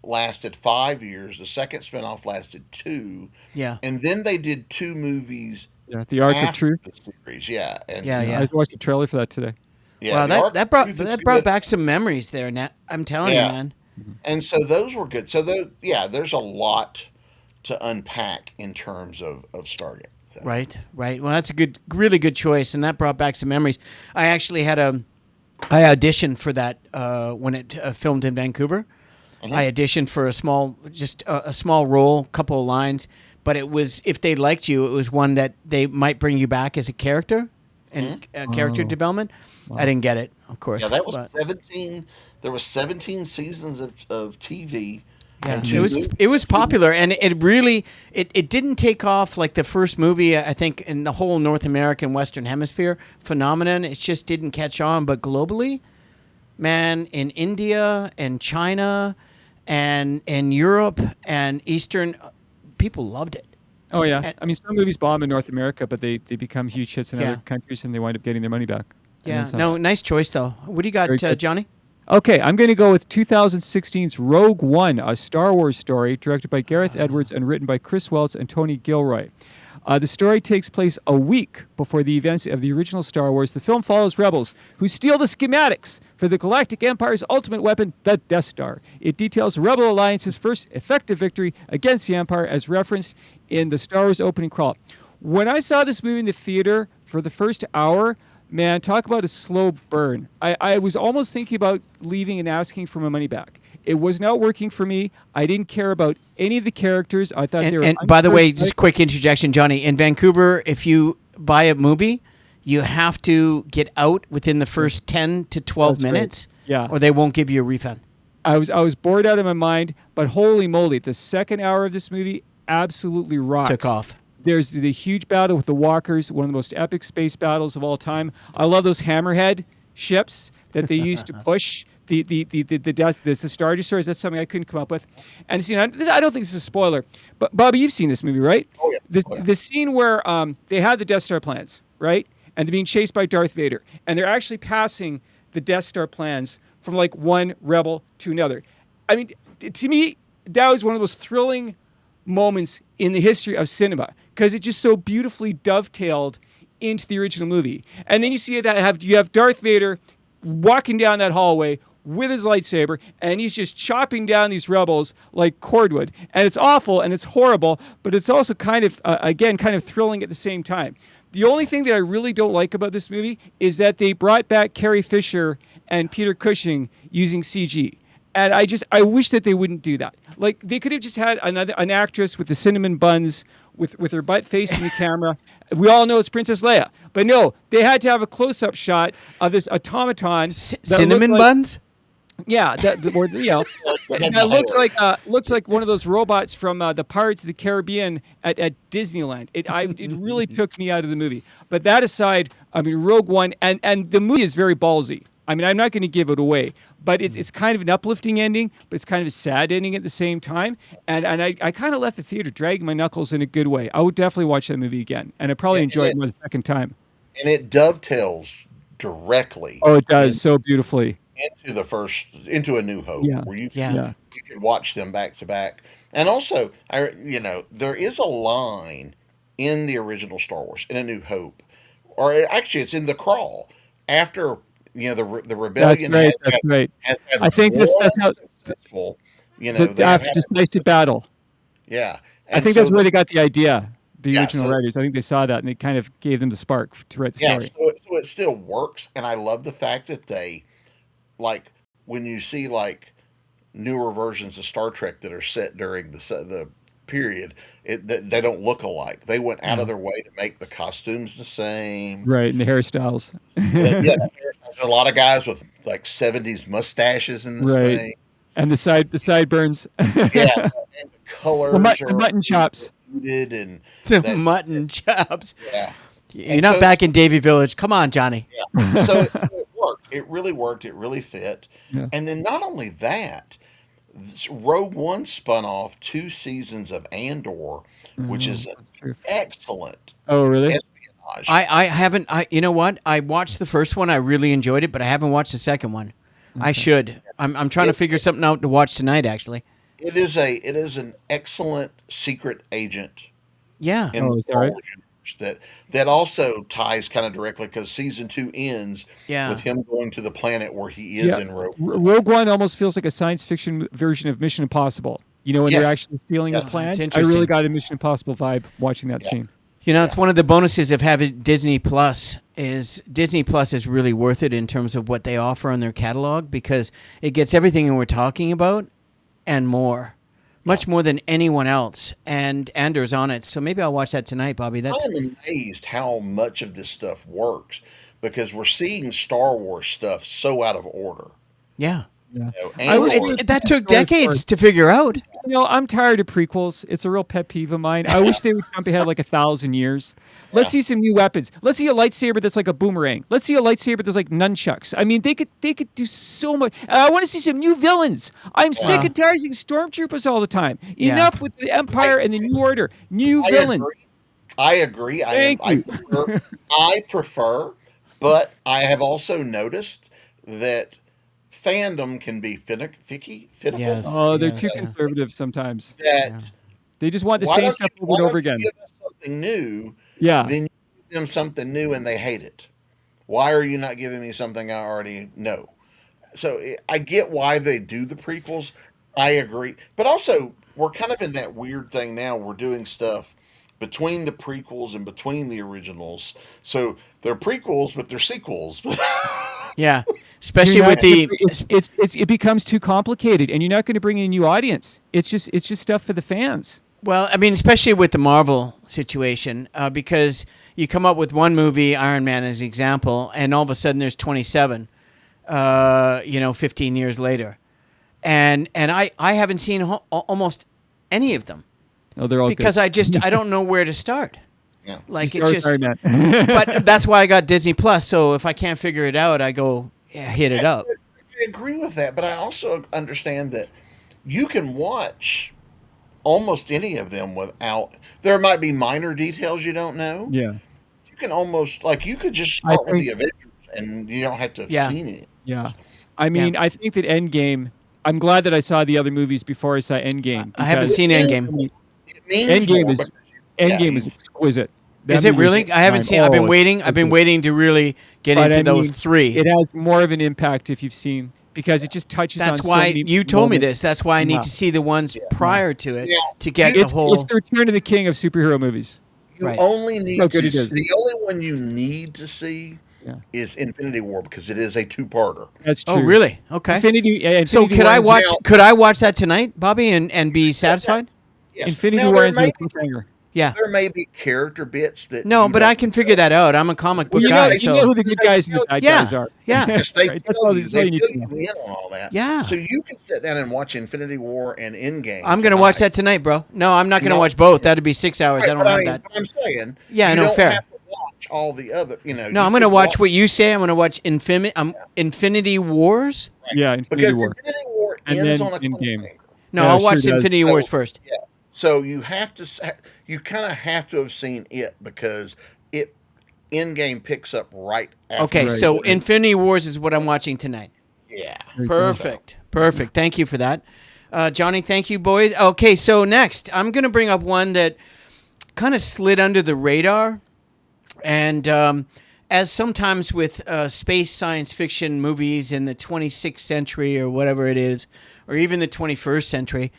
lasted 5 years. The second spinoff lasted 2. Yeah. And then they did 2 movies. Yeah, The Ark of Truth. The series. Yeah. And, I just watched a trailer for that today. Yeah, wow, that brought back some memories there. I'm telling you, man. And so those were good. So there's a lot to unpack in terms of starting. So. Right, right. Well, that's a really good choice, and that brought back some memories. I actually I auditioned for that when it filmed in Vancouver. Mm-hmm. I auditioned for just a small role, couple of lines, but it was, if they liked you, it was one that they might bring you back as a character and character development. Wow. I didn't get it, of course. Yeah, that was but- 17. There was 17 seasons of TV. Yeah, and it was popular, and it really it didn't take off like the first movie. I think in the whole North American Western Hemisphere phenomenon, it just didn't catch on. But globally, man, in India and China, and Europe and Eastern, people loved it. Oh yeah, And- I mean, some movies bomb in North America, but they become huge hits in Yeah. other countries, and they wind up getting their money back. And Yeah, then some. no, nice choice though. What do you got, Very good. Johnny? Okay, I'm going to go with 2016's Rogue One, a Star Wars story directed by Gareth Edwards and written by Chris Welch and Tony Gilroy. The story takes place a week before the events of the original Star Wars. The film follows rebels who steal the schematics for the Galactic Empire's ultimate weapon, the Death Star. It details Rebel Alliance's first effective victory against the Empire as referenced in the Star Wars opening crawl. When I saw this movie in the theater for the first hour, man, talk about a slow burn. I was almost thinking about leaving and asking for my money back. It was not working for me. I didn't care about any of the characters. I thought they were. And by the way, just quick interjection, Johnny. In Vancouver, if you buy a movie, you have to get out within the first 10 to 12 That's right. minutes, Yeah. or they won't give you a refund. I was bored out of my mind, but holy moly, the second hour of this movie absolutely rocks. Took off. There's the huge battle with the walkers, one of the most epic space battles of all time. I love those hammerhead ships that they used to push the Star Destroyers. That's something I couldn't come up with. And I don't think this is a spoiler, but Bobby, you've seen this movie, right? Oh, yeah. The scene where they have the Death Star plans, right? And they're being chased by Darth Vader, and they're actually passing the Death Star plans from like one rebel to another. I mean, to me, that was one of those thrilling moments in the history of cinema because it just so beautifully dovetailed into the original movie. And then you see that you have Darth Vader walking down that hallway with his lightsaber, and he's just chopping down these rebels like cordwood. And it's awful and it's horrible, but it's also kind of thrilling at the same time. The only thing that I really don't like about this movie is that they brought back Carrie Fisher and Peter Cushing using CG. And I wish that they wouldn't do that. Like, they could have just had an actress with the cinnamon buns with her butt facing the camera. We all know it's Princess Leia. But no, they had to have a close-up shot of this automaton. Cinnamon buns? Yeah, that looks like one of those robots from the Pirates of the Caribbean at Disneyland. It really took me out of the movie. But that aside, I mean, Rogue One, and the movie is very ballsy. I mean, I'm not going to give it away, but it's kind of an uplifting ending, but it's kind of a sad ending at the same time. And I kind of left the theater dragging my knuckles in a good way. I would definitely watch that movie again, and I probably enjoy it more the second time. And it dovetails directly. Oh, it does so beautifully into A New Hope, where you can watch them back to back. And also, there is a line in the original Star Wars, in A New Hope, or actually it's in the crawl after the rebellion. That's right. Has had I think that's how successful. After decisive battle. Yeah, I think that's where they got the idea. The original so, writers, I think they saw that and they kind of gave them the spark to write the story. So it still works, and I love the fact that they, like, when you see like newer versions of Star Trek that are set during the period, they don't look alike. They went out of their way to make the costumes the same, right? And the hairstyles. There's a lot of guys with like 70s mustaches in this thing, and the sideburns. And the colors, the mutton chops. And the mutton chops. Yeah. You're not back in Davy Village. Come on, Johnny. Yeah. So it worked. It really worked. It really fit. Yeah. And then not only that, Rogue One spun off 2 seasons of Andor, which is an excellent. Oh, really? Espionage. I haven't. You know what? I watched the first one. I really enjoyed it, but I haven't watched the second one. Okay. I should. I'm trying to figure something out to watch tonight, actually. It is an excellent secret agent. Yeah. In the Star Wars universe that also ties kind of directly because season 2 ends with him going to the planet where he is in Rogue One. Rogue One almost feels like a science fiction version of Mission Impossible. You know, when they're Yes. actually stealing a Yes. plant. That's I interesting. really got a Mission Impossible vibe watching that Yeah. scene. You know, it's one of the bonuses of having Disney Plus is Disney Plus is really worth it in terms of what they offer on their catalog because it gets everything we're talking about and more. Much more than anyone else. And Anders on it. So maybe I'll watch that tonight, Bobby. I That's am amazed how much of this stuff works because we're seeing Star Wars stuff so out of order. yeah. Yeah. You know, I wish Andor, they would That put took the story decades forward. to figure out. You know, I'm tired of prequels. It's a real pet peeve of mine. I wish they would jump ahead like 1,000 years. Let's see some new weapons. Let's see a lightsaber that's like a boomerang. Let's see a lightsaber that's like nunchucks. I mean, they could do so much. I want to see some new villains. I'm sick and tired of seeing stormtroopers all the time. Yeah. Enough with the Empire and the New Order. New I villains. agree. I agree. Thank you. I prefer, but I have also noticed that fandom can be finicky, finical. Yes. Oh, they're yes, too yeah. conservative sometimes. That They just want the why same don't stuff you, over why and over don't again. you give us something new? Yeah. Then you give them something new and they hate it. Why are you not giving me something I already know? So I get why they do the prequels. I agree, but also we're kind of in that weird thing now. We're doing stuff between the prequels and between the originals. So they're prequels, but they're sequels. Yeah. Especially You're with not the gonna it becomes too complicated, and you're not going to bring in a new audience. It's just stuff for the fans. well, I mean, especially with the Marvel situation, because you come up with one movie, Iron Man as an example, and all of a sudden there's 27, 15 years later. And I haven't seen almost any of them Oh, they're all because good. I don't know where to start. Yeah. Like You it's start just, with Iron Man. but that's why I got Disney Plus. So if I can't figure it out, I go hit it up. I agree with that, but I also understand that you can watch almost any of them without. There might be minor details you don't know. Yeah. You can almost you could just I start with think- the Avengers and you don't have to have Yeah. seen it. Yeah. I mean, I think that Endgame. I'm glad that I saw the other movies before I saw Endgame. I haven't because seen Endgame. It means Endgame more is because Endgame is exquisite. That Is it movie really? I haven't mine. seen. I've been Oh, waiting. it's I've been good. waiting to really get But into I those mean, three. It has more of an impact if you've seen because it just touches on That's so why many you told me moments. this. That's why I need Yeah. to see the ones prior to it Yeah. to get It's the whole. the return of the king of superhero movies. you Right. only need How good to it is. the only one you need to see Yeah. is Infinity War because it is a two-parter. That's true. Oh, really? Okay. Infinity So War could I ends- watch? now- Could I watch that tonight, Bobby, and be satisfied? Yes. Infinity Now, War there ends may with a be, cliffhanger. Yeah. there may be character bits that No, you but don't I can figure that out. I'm a comic book Well, guy, you know so who the good guys and the bad Yeah. guys are. Yeah. Yes, they Right, that's fill all- you. that's all They you need fill to you know. in on all that. Yeah. So you can sit down and watch Infinity War and Endgame. I'm gonna watch tonight. that tonight, bro. No, I'm not gonna No. watch both. That'd be 6 hours. Right, I don't but have mean, that. but I'm saying, Yeah, you no, don't fair. have to watch all the other. No, you I'm gonna could watch what you say. I'm gonna watch Infinity Wars. Yeah, Infinity because War. Infinity War And ends then on a Endgame. cliffhanger. No, Yeah, I'll it watch sure does. Infinity Wars first. Yeah. So you have to. You kind of have to have seen it because it Endgame picks up right after. Okay, Right, so right. Infinity Wars is what I'm watching tonight. Yeah. Very cool. Perfect. Thank you for that, Johnny. Thank you, boys. Okay, so next I'm gonna bring up one that kind of slid under the radar, and as sometimes with space science fiction movies in the 26th century or whatever it is, or even the 21st century,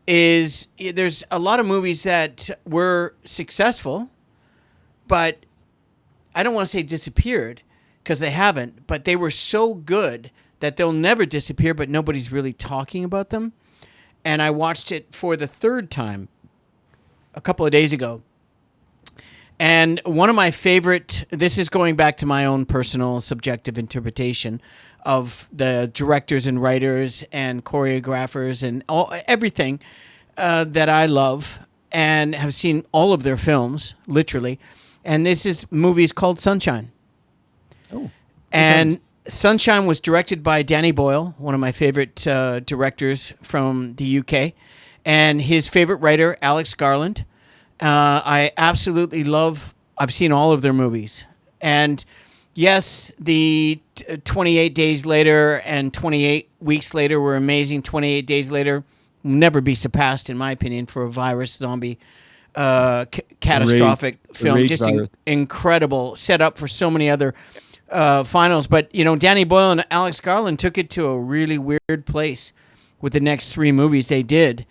is there's a lot of movies that were successful, but I don't want to say disappeared because they haven't, but they were so good that they'll never disappear, but nobody's really talking about them. And I watched it for the third time a couple of days ago. And one of my favorite, this is going back to my own personal subjective interpretation of the directors and writers and choreographers and everything that I love and have seen all of their films, literally. And this movie is called Sunshine. Oh. And Sunshine was directed by Danny Boyle, one of my favorite directors from the UK, and his favorite writer, Alex Garland. I absolutely love, I've seen all of their movies. And yes, the 28 Days Later and 28 Weeks Later were amazing. 28 Days Later will never be surpassed, in my opinion, for a virus zombie catastrophic film. rage Just virus. incredible, set up for so many other finals. But, Danny Boyle and Alex Garland took it to a really weird place with the next three movies they did.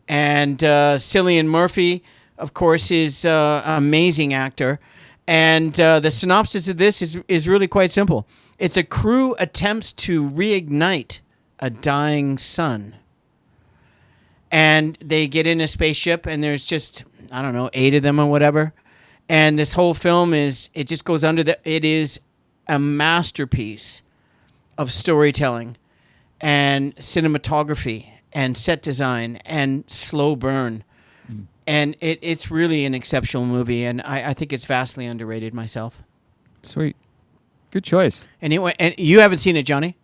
And Cillian Murphy, of course, is an amazing actor. And the synopsis of this is really quite simple. It's a crew attempts to reignite a dying sun. And they get in a spaceship, and there's just, I don't know, 8 of them or whatever. And this whole film it just goes under it is a masterpiece of storytelling and cinematography and set design and slow burn. And it's really an exceptional movie, and I think it's vastly underrated myself. Sweet. Good choice. Anyway, and you haven't seen it, Johnny?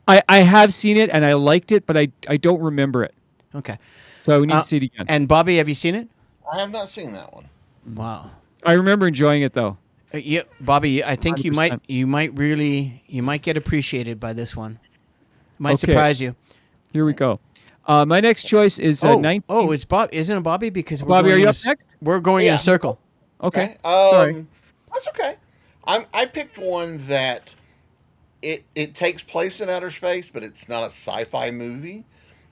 I have seen it, and I liked it, but I don't remember it. Okay. So we need to see it again. And Bobby, have you seen it? I have not seen that one. Wow. I remember enjoying it, though. Yeah, Bobby, I think 100%. you might get appreciated by this one. Might Okay. surprise you. Here we go. My next choice is 19. It's Bob. Isn't it Bobby? Because Bobby, are you up next? We're going in Yeah. a circle. Okay. Sorry. That's okay. I picked one that it takes place in outer space, but it's not a sci-fi movie.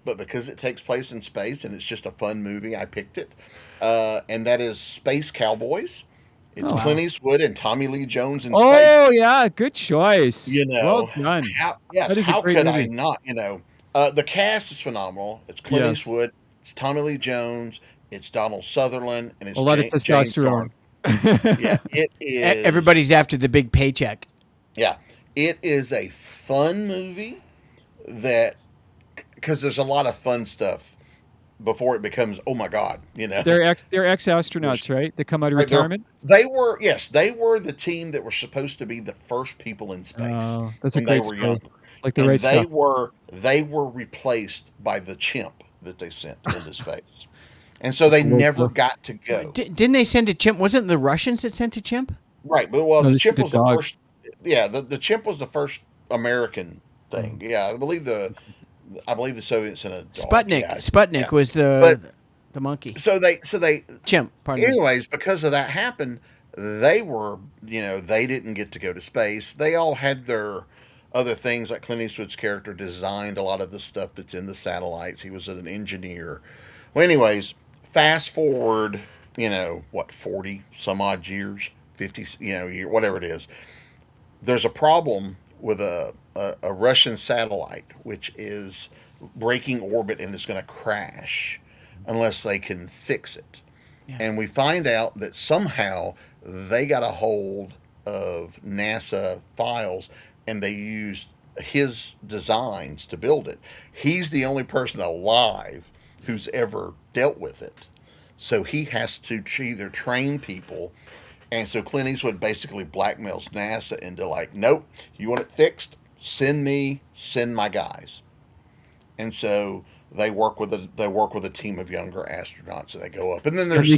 But because it takes place in space and it's just a fun movie, I picked it. And that is Space Cowboys. It's Clint Eastwood and Tommy Lee Jones in space. Oh, yeah. Good choice. You know, Well done. How That is a great could movie. I not? You know, the cast is phenomenal. It's Clint Yes. Eastwood, it's Tommy Lee Jones, it's Donald Sutherland, and it's A lot of James testosterone. Garner. Yeah, it is. Everybody's after the big paycheck. Yeah, it is a fun movie that because there's a lot of fun stuff before it becomes oh my god, you know. They're ex-astronauts, right? They come out of Right, retirement. They were the team that were supposed to be the first people in space Oh, that's a when they great were story. younger. Like the And right stuff. they were replaced by the chimp that they sent into space, and so they never got to go. Didn't they send a chimp? Wasn't it the Russians that sent a chimp? Right, but No, the they chimp sent a was the dog. first. Yeah, the chimp was the first American thing. Yeah, I believe the Soviets sent a dog. Sputnik. Yeah. Sputnik Yeah. was But the monkey. so they Chimp. Pardon me. anyways, because of that happened, they were, they didn't get to go to space. They all had their other things, like Clint Eastwood's character designed a lot of the stuff that's in the satellites. He was an engineer. Well, anyways, fast forward, 40 some odd years, 50, whatever it is. There's a problem with a Russian satellite, which is breaking orbit and is going to crash unless they can fix it. Yeah. And we find out that somehow they got a hold of NASA files and they used his designs to build it. He's the only person alive who's ever dealt with it. So he has to either train people. And so Clint Eastwood basically blackmails NASA into like, nope, you want it fixed? Send my guys. And so they work with a team of younger astronauts, and they go up. And then there's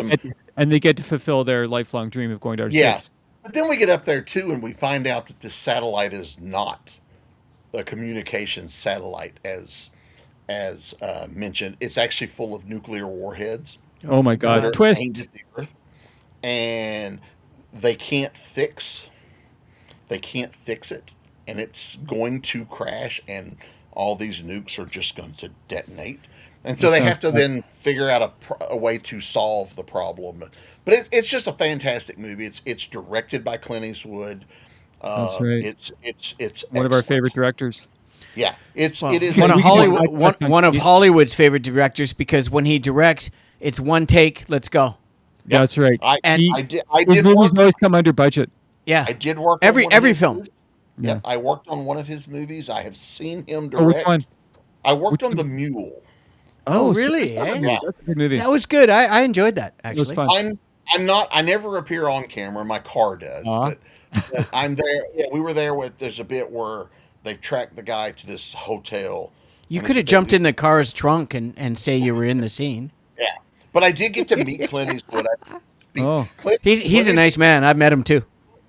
and they get to fulfill their lifelong dream of going to outer space. But then we get up there too, and we find out that this satellite is not a communications satellite as mentioned. It's actually full of nuclear warheads. Oh my that God! are Twist. aimed at the Earth, and they can't fix it, and it's going to crash, and all these nukes are just going to detonate. And so they have to then figure out a way to solve the problem. But it's just a fantastic movie. It's directed by Clint Eastwood. That's right. It's One of our excellent. favorite directors. Yeah, it is one of we can Hollywood, do a podcast one on of it. Hollywood's favorite directors, because when he directs, it's one take. Let's go. Yeah. That's right. I His did movies work. always come under budget. Yeah. I did work on every one of his film. movies. Yep, I worked on one of his movies. I have seen him Oh, which direct. one? I worked Which on The Mule. Oh, so really? that's a good eh? movie. Yeah. That's a good movie. That was good. I enjoyed that It was actually. fun. I never appear on camera. My car does, Aw. but I'm there. Yeah, we were there there's a bit where they've tracked the guy to this hotel. You and could have there's a jumped big- in the car's trunk and say you were in the scene. Yeah, but I did get to meet Clint Eastwood. Oh. He's a nice man. I've met him too.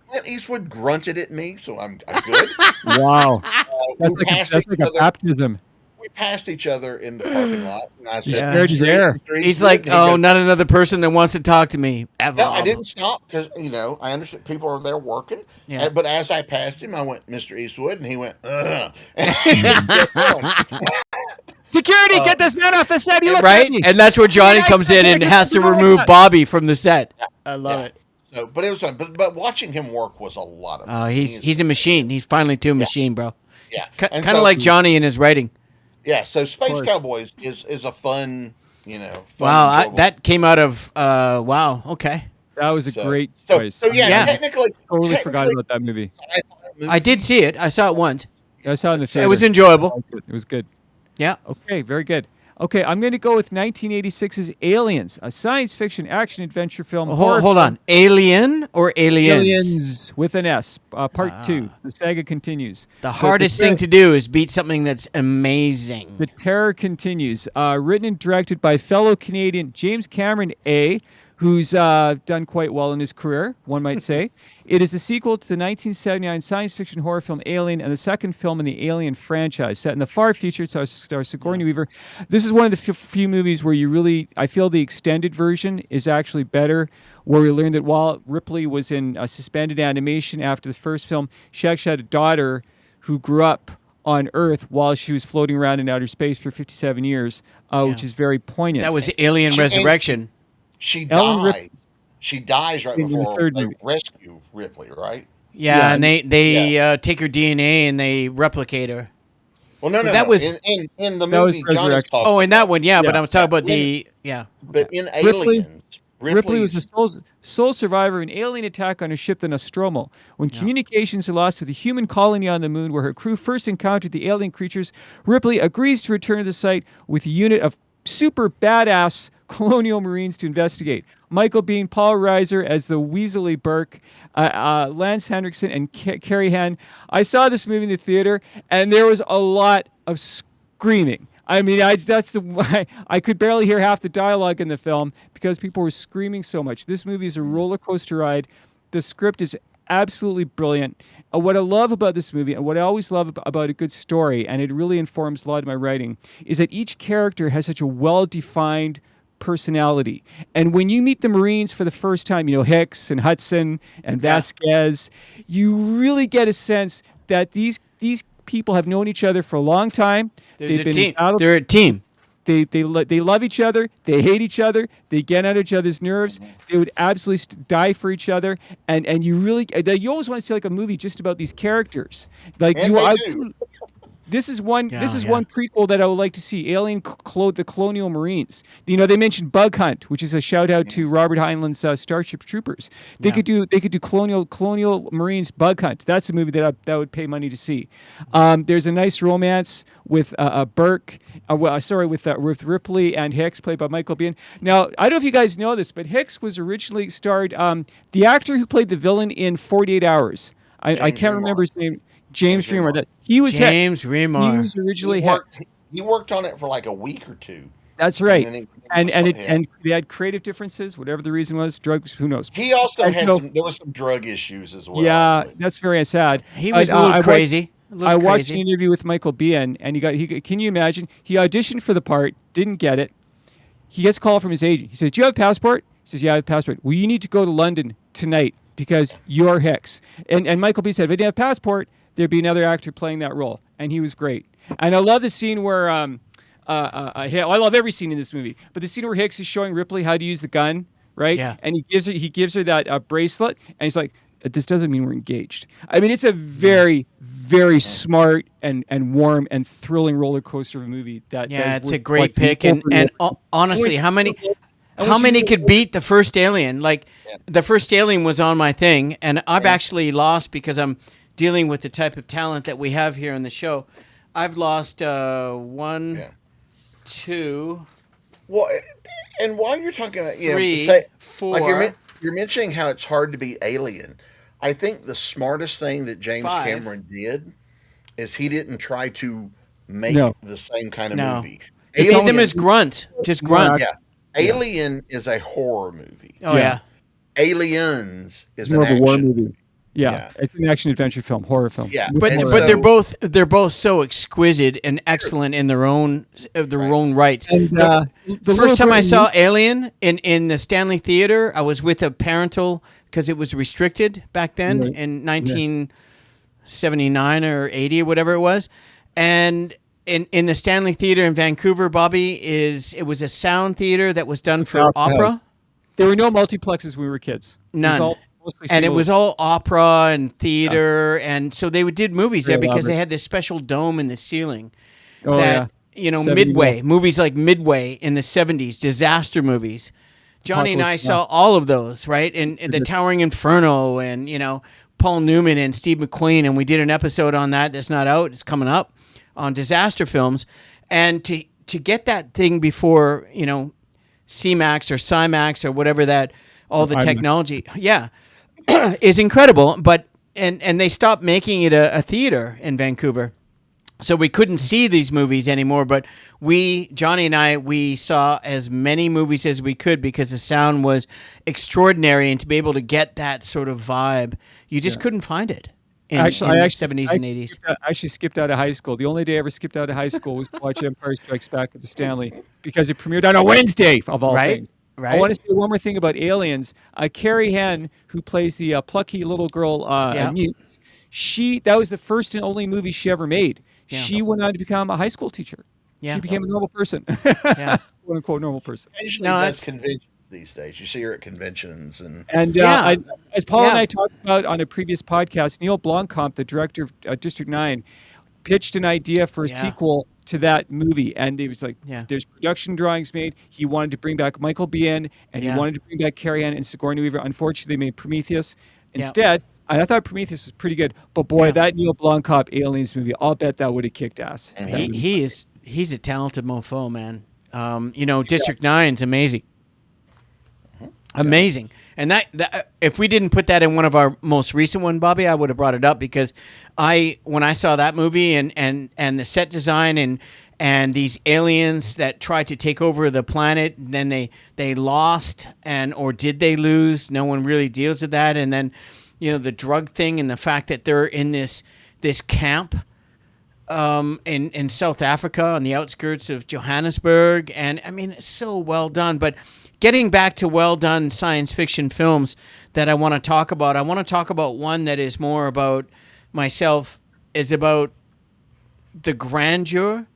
Clint Eastwood grunted at me, so I'm good. Wow. That's We passed like each a other. baptism. We passed each other in the parking lot, and I said, Yeah. Scared you there. Mr. He's Eastwood," like, and he oh, goes, not another person that wants to talk to me ever. No, I didn't stop because I understand people are there working. Yeah. But as I passed him, I went, Mr. Eastwood, and he went, ugh. And he kept going. Security! Johnny, get this man off the set. He looked right? at me. And that's where Johnny I comes can't in and get has to something like remove that. Bobby from the set. I love it. So, but it was fun. But watching him work was a lot of fun. Oh, he's a machine. He's finally to a machine, bro. Yeah. Kind And of like Johnny in his writing. Yeah, so Space course. Cowboys is a fun, fun, Wow, enjoyable. that came out of wow. Okay, That was a So- great so, choice. So yeah, Yeah. technically, Totally forgot about that movie. sci-fi movie. I did see it. I saw it once. I saw it in the It theater. was enjoyable. It was good. Yeah. Okay, very good. Okay, I'm going to go with 1986's Aliens, a science fiction action adventure film. horror Hold film. on. Alien or aliens? Aliens with an S. Part 2. The saga continues. The hardest thing to do is beat something that's amazing. The terror continues. Written and directed by fellow Canadian James Cameron A., who's done quite well in his career, one might say. It is the sequel to the 1979 science fiction horror film Alien and the second film in the Alien franchise. Set in the far future, it stars Sigourney Weaver. This is one of the few movies where I feel the extended version is actually better, where we learned that while Ripley was in suspended animation after the first film, she actually had a daughter who grew up on Earth while she was floating around in outer space for 57 years, which is very poignant. That was Alien Resurrection. She Ellen dies. She dies right In the before third they movie. rescue Ripley, right? Yeah, and they Yeah. take her DNA and they replicate her. Well, no, That no. was- in the That was movie. Johnny's Resurrection. talking Oh, in that about. one, yeah. But Yeah. I'm talking about the But in Ripley- Aliens, Ripley was the Ripley's sole survivor of an alien attack on a ship, the Nostromo. When communications are lost with a human colony on the moon where her crew first encountered the alien creatures, Ripley agrees to return to the site with a unit of super badass colonial marines to investigate. Michael Biehn, Paul Reiser as the Weasley Burke, Lance Henriksen, and Carrie Henn. I saw this movie in the theater, and there was a lot of screaming. I mean, I could barely hear half the dialogue in the film because people were screaming so much. This movie is a roller coaster ride. The script is absolutely brilliant. What I love about this movie, and what I always love about a good story, and it really informs a lot of my writing, is that each character has such a well-defined personality. And when you meet the Marines for the first time, Hicks and Hudson and Vasquez, you really get a sense that these people have known each other for a long time. There's They've a been team. out- They're a team. They love each other. They hate each other. They get on each other's nerves. They would absolutely die for each other. And you always want to see like a movie just about these characters. Like And they do. This is one. Yeah, This is yeah. one prequel that I would like to see. Alien, the Colonial Marines. They mentioned Bug Hunt, which is a shout out to Robert Heinlein's Starship Troopers. They could do Colonial Marines Bug Hunt. That's a movie that would pay money to see. There's a nice romance with Burke. With Ripley and Hicks, played by Michael Biehn. Now I don't know if you guys know this, but Hicks was originally starred. The actor who played the villain in 48 Hours. I James can't Remar. remember his name. James James Remar. Remar. He was Hicks. James Remar. He was originally he Hicks. worked on it for like a week or two. That's right. And then And they had creative differences, whatever the reason was, drugs, who knows. he also And had so- there was some drug issues as well. I Yeah, believe. that's very sad. He was But, a little I crazy. I watched an interview with Michael Biehn, and can you imagine? He auditioned for the part, didn't get it. He gets a call from his agent. He says, "Do you have a passport?" He says, "Yeah, I have a passport." "Well, you need to go to London tonight because you're Hicks." And Michael Biehn said, "If I didn't have a passport, there'd be another actor playing that role." And he was great. And I love the scene where I love every scene in this movie, but the scene where Hicks is showing Ripley how to use the gun, right? Yeah. And he gives her that bracelet, and he's like, "This doesn't mean we're engaged." I mean, it's a very, very smart and warm and thrilling roller coaster of a movie. Yeah, it's a great pick. And honestly, how many could beat the first Alien? Like, the first Alien was on my thing, and I've actually lost because I'm dealing with the type of talent that we have here on the show. I've lost one, two, Well, and while you're talking about three, four, like you're mentioning how it's hard to be Alien. I think the smartest thing that James Five. Cameron did is he didn't try to make No. the same kind of No. movie. He made them as grunts, just grunts. yeah. Alien is a horror movie. Oh yeah. Aliens is It's more an of a war action. movie. Yeah, Yeah. it's an action adventure film, horror film. Yeah. With But And horror. so- they're both so exquisite and excellent in their own rights. And, the the first time I little saw Alien in the Stanley Theater, I was with a parental because it was restricted back then in 1979 or 80 or whatever it was, and in the Stanley Theater in Vancouver, Bobby, it was a sound theater that was done for opera. There were no multiplexes when we were kids. None. It was all mostly And it was all opera and theater, Yeah. and so they did movies there because elaborate. they had this special dome in the ceiling. Oh, that yeah. you know, 70 Midway mil. movies like Midway in the 70s, disaster movies. Johnny and I Apocalypse saw Now. all of those, right? And the Towering Inferno, and you know, Paul Newman and Steve McQueen, and we did an episode on that. That's not out. It's coming up on disaster films, and to get that thing before, you know, CMAX or CyMax or whatever that all the technology, yeah, is incredible. But and they stopped making it a theater in Vancouver. So we couldn't see these movies anymore, but Johnny and I, we saw as many movies as we could because the sound was extraordinary, and to be able to get that sort of vibe, you just couldn't find it in the 70s and 80s. I actually skipped out of high school. The only day I ever skipped out of high school was to watch Empire Strikes Back at the Stanley because it premiered on a Wednesday, of all things. Right. I want to say one more thing about Aliens. Carrie Henn, who plays the plucky little girl, Newt, that was the first and only movie she ever made. Yeah. She went on to become a high school teacher. Yeah. She became a normal person. Yeah. "Quote unquote" normal person. Usually No, that's that's- conventions these days. You see her at conventions and As Paul and Yeah. I talked about on a previous podcast, Neil Blomkamp, the director of District 9, pitched an idea for a sequel to that movie. And it was like, there's production drawings made. He wanted to bring back Michael Biehn, and he wanted to bring back Carrie Ann and Sigourney Weaver. Unfortunately, they made Prometheus instead. And I thought Prometheus was pretty good. But boy, that Neil Blomkamp Aliens movie, I'll bet that would have kicked ass. He's a talented mofo, man. You know, District 9's amazing. Amazing. And that if we didn't put that in one of our most recent one, Bobby, I would have brought it up because when I saw that movie and the set design and these aliens that tried to take over the planet, and then they lost, or did they lose? No one really deals with that. And then, you know, the drug thing and the fact that they're in this camp in South Africa on the outskirts of Johannesburg. And I mean, it's so well done. But getting back to well done science fiction films that I want to talk about one that is more about myself, is about the grandeur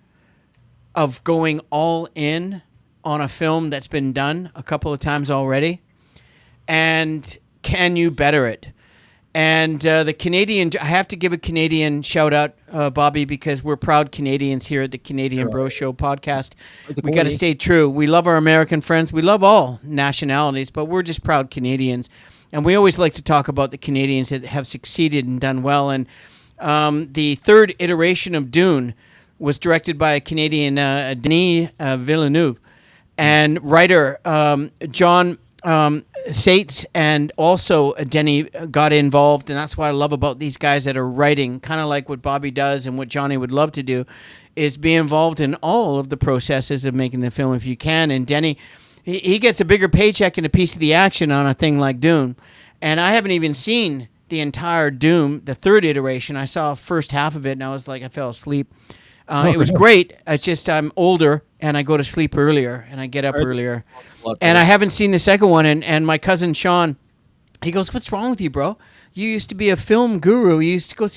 of going all in on a film that's been done a couple of times already. And can you better it? And the Canadian, I have to give a Canadian shout out, Bobby, because we're proud Canadians here at the Canadian Bro Show podcast. We got to stay true. We love our American friends. We love all nationalities, but we're just proud Canadians. And we always like to talk about the Canadians that have succeeded and done well. And the third iteration of Dune was directed by a Canadian, Denis Villeneuve, and writer John Sates, and also Denny got involved, and that's what I love about these guys that are writing, kind of like what Bobby does and what Johnny would love to do, is be involved in all of the processes of making the film if you can. And Denny, he gets a bigger paycheck and a piece of the action on a thing like Dune. And I haven't even seen the entire Dune, the third iteration. I saw first half of it, and I was like, I fell asleep. It was great. It's just I'm older, and I go to sleep earlier, and I get up earlier. And I haven't seen the second one, and my cousin Sean, he goes, "What's wrong with you, bro? You used to be a film guru. You used to go,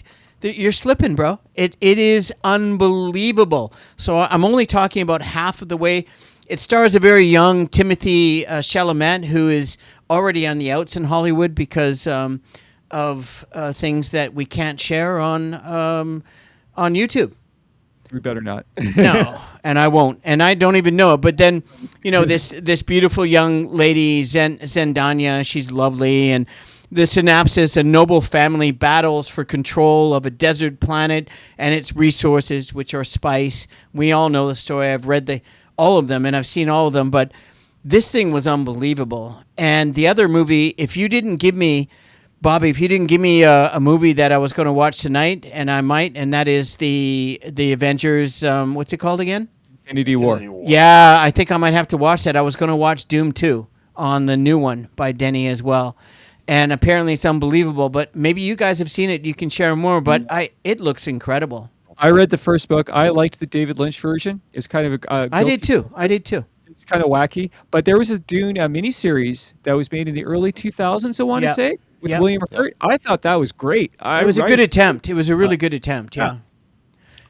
you're slipping, bro. It is unbelievable." So I'm only talking about half of the way. It stars a very young Timothy Chalamet, who is already on the outs in Hollywood because of things that we can't share on YouTube. We better not. No, and I won't, and I don't even know it. But then, you know, this beautiful young lady, Zendaya, she's lovely, and the synopsis: a noble family battles for control of a desert planet and its resources, which are spice. We all know the story. I've read all of them, and I've seen all of them. But this thing was unbelievable. And the other movie, if you didn't give me, Bobby, if you didn't give me a movie that I was going to watch tonight, and I might, and that is the Avengers, what's it called again? Infinity War. Yeah, I think I might have to watch that. I was going to watch Doom 2 on the new one by Denny as well. And apparently it's unbelievable, but maybe you guys have seen it. You can share more, but it looks incredible. I read the first book. I liked the David Lynch version. It's kind of a I did too. It's kind of wacky, but there was a Dune miniseries that was made in the early 2000s, I want to say, with William Hurt. I thought that was great. It was a good attempt. It was a really good attempt, yeah.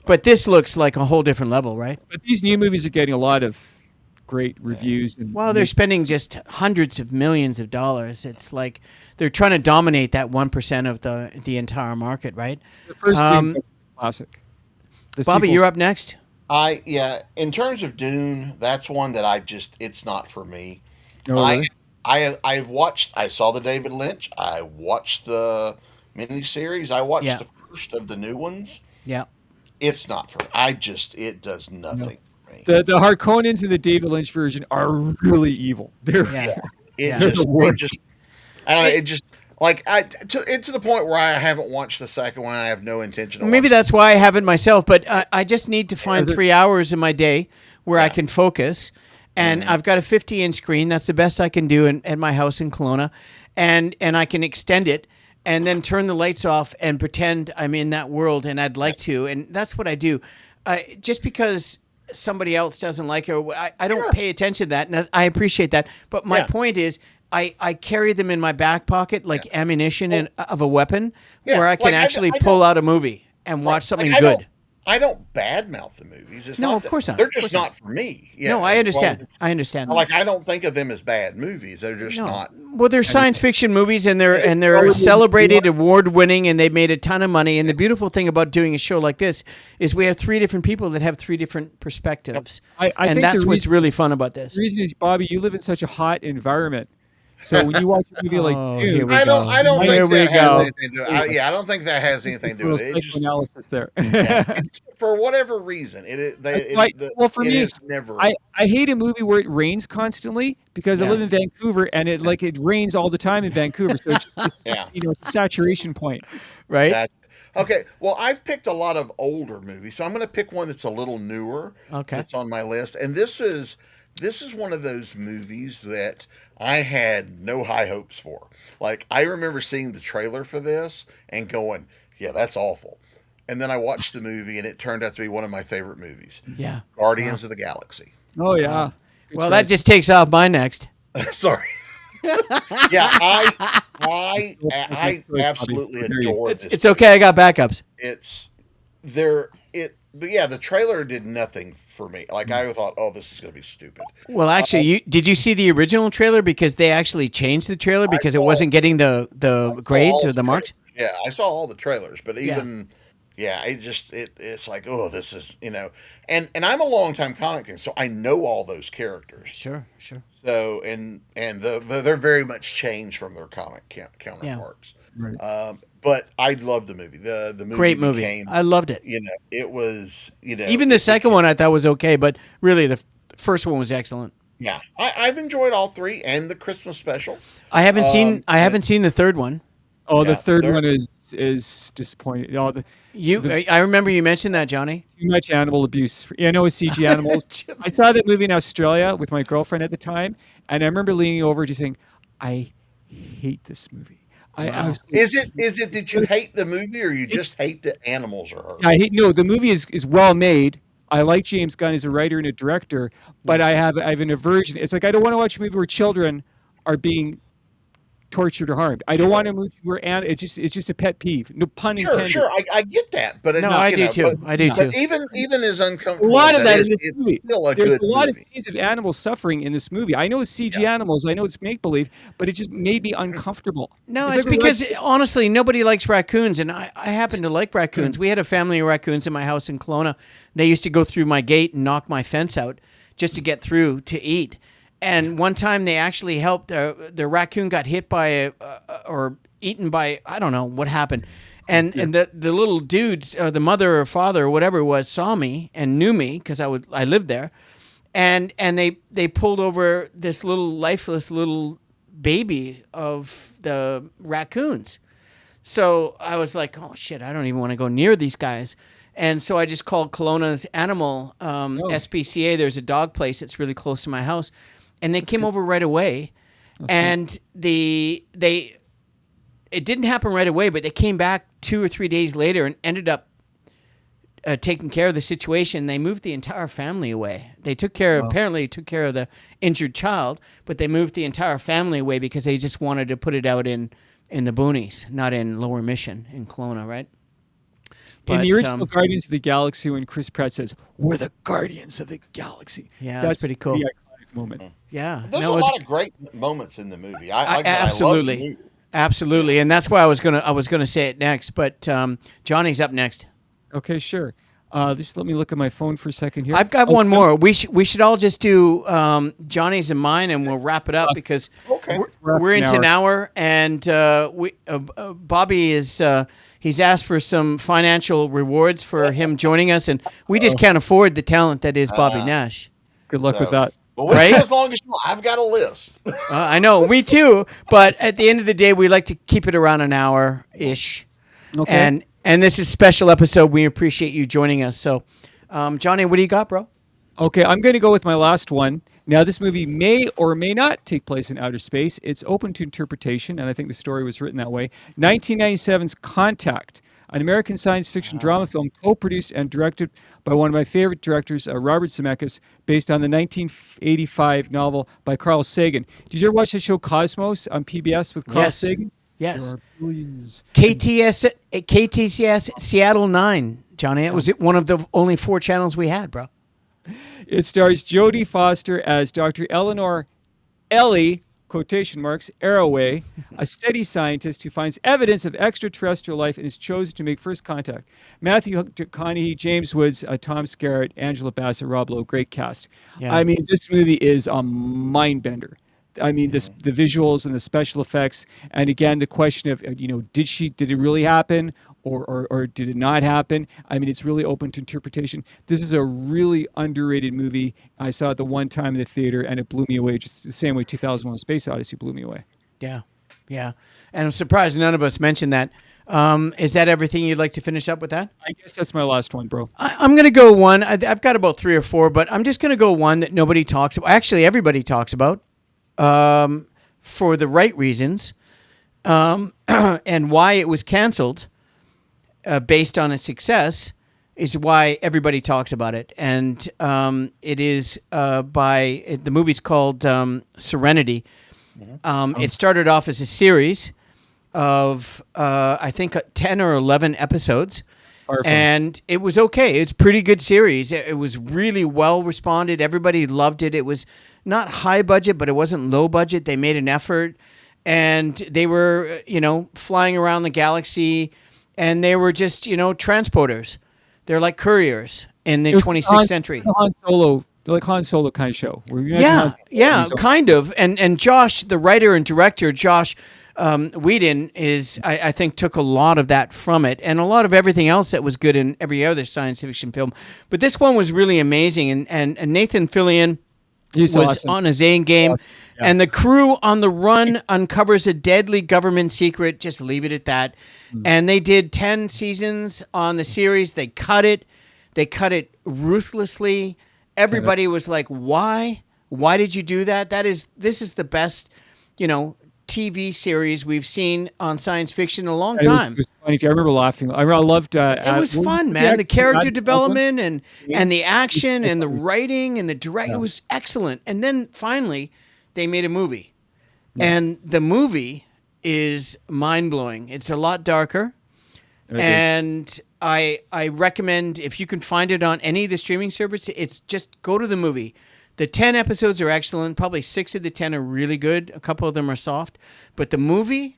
But this looks like a whole different level, right? But these new movies are getting a lot of great reviews. And Well, they're spending just hundreds of millions of dollars. It's like they're trying to dominate that 1% of the entire market, right? the first Dune classic. The Bobby, sequels- you're up next. In terms of Dune, that's one that it's not for me. Oh, I really? I saw the David Lynch. I watched the miniseries. I watched Yeah. the first of the new ones. Yeah. It's not for it does nothing for me. The Harkonnens in the David Lynch version are really evil. They're Yeah. It Yeah. just, They're the it just, I don't know, it just like to the point where I haven't watched the second one. I have no intention of Maybe watching that's why I haven't myself, but I just need to find Is it- 3 hours in my day where I Yeah. can focus. And I've got a 50-inch screen. That's the best I can do at my house in Kelowna. And I can extend it and then turn the lights off and pretend I'm in that world, and I'd like to. And that's what I do. Just because somebody else doesn't like it, I don't Sure. pay attention to that, and I appreciate that. But my Yeah. point is, I carry them in my back pocket like ammunition of a weapon, Yeah, where I can like, actually I pull don't- out a movie and watch something Like, good. I don't badmouth the movies. It's No, not of that- course not. They're Of just course not. not for me. Yeah, No, I as understand. well. I understand. Like I don't think of them as bad movies. They're just No. not. Well, they're science fiction movies, and they're Hollywood- celebrated, award-winning, and they've made a ton of money. And the beautiful thing about doing a show like this is we have 3 different people that have 3 different perspectives, I and think that's the what's reason- really fun about this. The reason is, Bobby, you live in such a hot environment. So when you watch a movie like Oh, Dune, here we I go. don't. I don't Here think we that has go. anything to. I don't think that has anything to do with it. It just psychoanalysis there. it's, for whatever reason, Well, for it me, is never. I hate a movie where it rains constantly because I Yeah. live in Vancouver and it rains all the time in Vancouver. So it's Yeah. it's a saturation point. Right? That, okay, well, I've picked a lot of older movies, so I'm going to pick one that's a little newer. Okay. That's on my list, and this is one of those movies that I had no high hopes for. Like I remember seeing the trailer for this and going, "Yeah, that's awful," and then I watched the movie, and it turned out to be one of my favorite movies, Yeah. Guardians of the Galaxy. Oh yeah. Good Well, choice. that just takes off my next. Sorry. Yeah, I absolutely adore this. It's okay. I got backups. But yeah, the trailer did nothing for me. Like I thought, oh, this is going to be stupid. Well, actually, did you see the original trailer? Because they actually changed the trailer because it saw- wasn't getting the grades All or the marks. trailers. Yeah, I saw all the trailers, but even it's like, oh, this is and I'm a longtime comic fan, so I know all those characters. Sure, sure. So they're very much changed from their comic counterparts. Right. But I love the movie. The movie Great movie. became, I loved it. it was Even the second one I thought was okay, but really the first one was excellent. Yeah, I've enjoyed all 3 and the Christmas special. I haven't seen the third one. Oh, Yeah, the third they're- one is disappointing. Oh, I remember you mentioned that, Johnny. too much animal abuse. Yeah, I know it's CG animals. I saw that movie in Australia with my girlfriend at the time, and I remember leaning over just saying, "I hate this movie." I absolutely Is it? Did you hate the movie, or you just hate that animals are hurt? I hate no. The movie is well made. I like James Gunn as a writer and a director, but I have an aversion. It's like I don't want to watch a movie where children are being tortured or harmed. I don't want a movie where it's just a pet peeve. No pun intended. Sure, I get that, but No, it's, I do too. I do But too. even as A uncomfortable lot as of that is, in this it's movie. still a There's good a lot movie. of scenes of animals suffering in this movie. I know it's CG animals. I know it's make believe, but it just made me uncomfortable. No, It's it's like because honestly, nobody likes raccoons, and I happen to like raccoons. We had a family of raccoons in my house in Kelowna. They used to go through my gate and knock my fence out just to get through to eat. And one time they actually helped. The raccoon got hit by or eaten by, I don't know what happened. And the little dudes, the mother or father or whatever it was, saw me and knew me because I lived there. And they pulled over this little lifeless little baby of the raccoons. So I was like, oh shit, I don't even want to go near these guys. And so I just called Kelowna's animal SPCA. There's a dog place that's really close to my house. And they came over right away. And it didn't happen right away, but they came back 2 or 3 days later and ended up taking care of the situation. They moved the entire family away. They apparently took care of the injured child, but they moved the entire family away because they just wanted to put it out in the boonies, not in Lower Mission in Kelowna, right? In the But original Guardians of the Galaxy, when Chris Pratt says, "We're the Guardians of the Galaxy," yeah, that's pretty cool. the iconic moment. Yeah, There's no, a it was lot of great moments in the movie. Like I said, I love the absolutely, movie. absolutely, and that's why I was gonna say it next. But Johnny's up next. Okay, sure. Just let me look at my phone for a second here. I've got Oh, one more. We should all just do Johnny's and mine, and we'll wrap it up because Okay. we're into an hour, and Bobby is he's asked for some financial rewards for him joining us, and we just can't afford the talent that is Bobby Nash. Good luck with So, that. but wait Right? as long as you want. I've got a list. I know, me too. But at the end of the day, we like to keep it around an hour ish. Okay. And this is a special episode. We appreciate you joining us. So, Johnny, what do you got, bro? Okay, I'm going to go with my last one. Now, this movie may or may not take place in outer space. It's open to interpretation, and I think the story was written that way. 1997's Contact, an American science fiction drama film co-produced and directed by one of my favorite directors, Robert Zemeckis, based on the 1985 novel by Carl Sagan. Did you ever watch the show Cosmos on PBS with Carl Yes. Sagan? Yes. There are billions. KTCS Seattle 9, Johnny. It was one of the only 4 channels we had, bro. It stars Jodie Foster as Dr. Eleanor Ellie, quotation marks, Arroway, a steady scientist who finds evidence of extraterrestrial life and is chosen to make first contact. Matthew McConaughey, James Woods, Tom Skerritt, Angela Bassett, Rob Lowe, great cast. Yeah. I mean, this movie is a mind bender. I mean, the visuals and the special effects, and again, the question of did it really happen, or did it not happen? I mean, it's really open to interpretation. This is a really underrated movie. I saw it the one time in the theater, and it blew me away, just the same way 2001: Space Odyssey blew me away. Yeah. Yeah. And I'm surprised none of us mentioned that. Is that everything you'd like to finish up with that? I guess that's my last one, bro. I'm going to go one. I've got about 3 or 4, but I'm just going to go one that nobody talks about. Actually, everybody talks about. For the right reasons, and why it was canceled based on its success is why everybody talks about it. And it is the movie's called Serenity. It started off as a series of, I think, 10 or 11 episodes. Perfect. And it was okay. It's a pretty good series. It was really well responded. Everybody loved it. It was not high budget, but it wasn't low budget. They made an effort, and they were, flying around the galaxy, and they were just, transporters. They're like couriers in the 26th century. Like Han Solo kind of show. Where you Yeah, kind of. And Josh, the writer and director, Josh Whedon, I think took a lot of that from it, and a lot of everything else that was good in every other science fiction film. But this one was really amazing, and Nathan Fillion was awesome. on his A game. Yeah. And the crew on the run uncovers a deadly government secret. Just leave it at that. And they did 10 seasons on the series. They cut it. They cut it ruthlessly. Everybody was like, why? Why did you do that? This is the best, TV series we've seen on science fiction in a long time. It was funny too. I remember laughing. I loved. It was fun, man. The character development and the action and the writing and the direct. It was excellent. And then finally, they made a movie, and the movie is mind blowing. It's a lot darker, and I recommend, if you can find it on any of the streaming services, it's just go to the movie. The 10 episodes are excellent. Probably 6 of the 10 are really good. A couple of them are soft. But the movie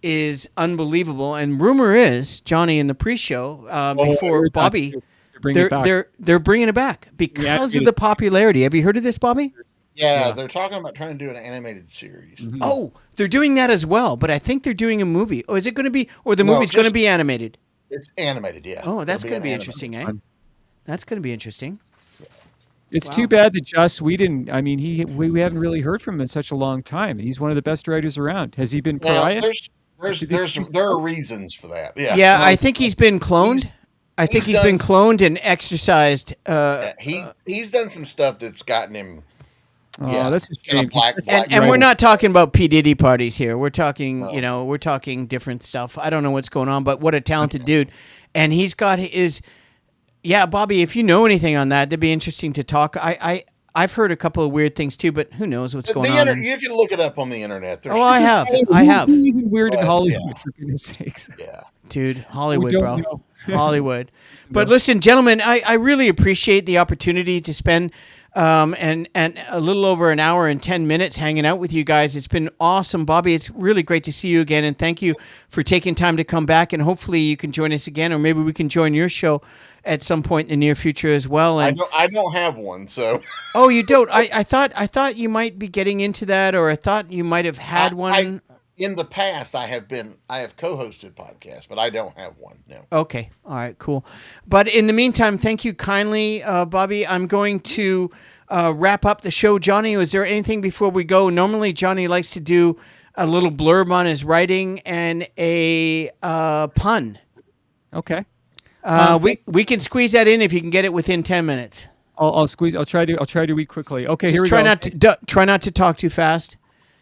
is unbelievable. And rumor is, Johnny, in the pre-show, before Bobby, they're bringing it back because of the popularity. Have you heard of this, Bobby? Yeah, they're talking about trying to do an animated series. Mm-hmm. Oh, they're doing that as well. But I think they're doing a movie. Oh, is it going to be, or the movie's going to be animated? It's animated, yeah. Oh, that's going to be interesting, eh? That's going to be interesting. It's too bad that Joss Whedon. I mean, we haven't really heard from him in such a long time. He's one of the best writers around. Has he been pariah? There are reasons for that. Yeah. Yeah, I think he's been cloned. I think he's been cloned and exercised. He's done some stuff that's gotten him. Oh, that's a shame. And we're not talking about P. Diddy parties here. We're talking, we're talking different stuff. I don't know what's going on, but what a talented dude. And he's got his. Yeah, Bobby, if you know anything on that, that'd be interesting to talk. I've heard a couple of weird things too, but who knows what's going on. You can look it up on the internet. I have. He's weird in Hollywood, for goodness sakes. Yeah. Dude, Hollywood, bro. Hollywood. But No. listen, gentlemen, I really appreciate the opportunity to spend and a little over an hour and 10 minutes hanging out with you guys. It's been awesome. Bobby, it's really great to see you again. And thank you for taking time to come back. And hopefully you can join us again, or maybe we can join your show at some point in the near future as well. And I don't have one, so oh, you don't? I thought you might be getting into that, or I thought you might have had one. In the past, I have co-hosted podcasts, but I don't have one. No. Okay. All right, cool. But in the meantime, thank you kindly, Bobby. I'm going to wrap up the show. Johnny, is there anything before we go? Normally, Johnny likes to do a little blurb on his writing and a pun. Okay. We can squeeze that in if you can get it within 10 minutes. I'll squeeze. I'll try to read quickly. Okay. Just here we try go. not to talk too fast.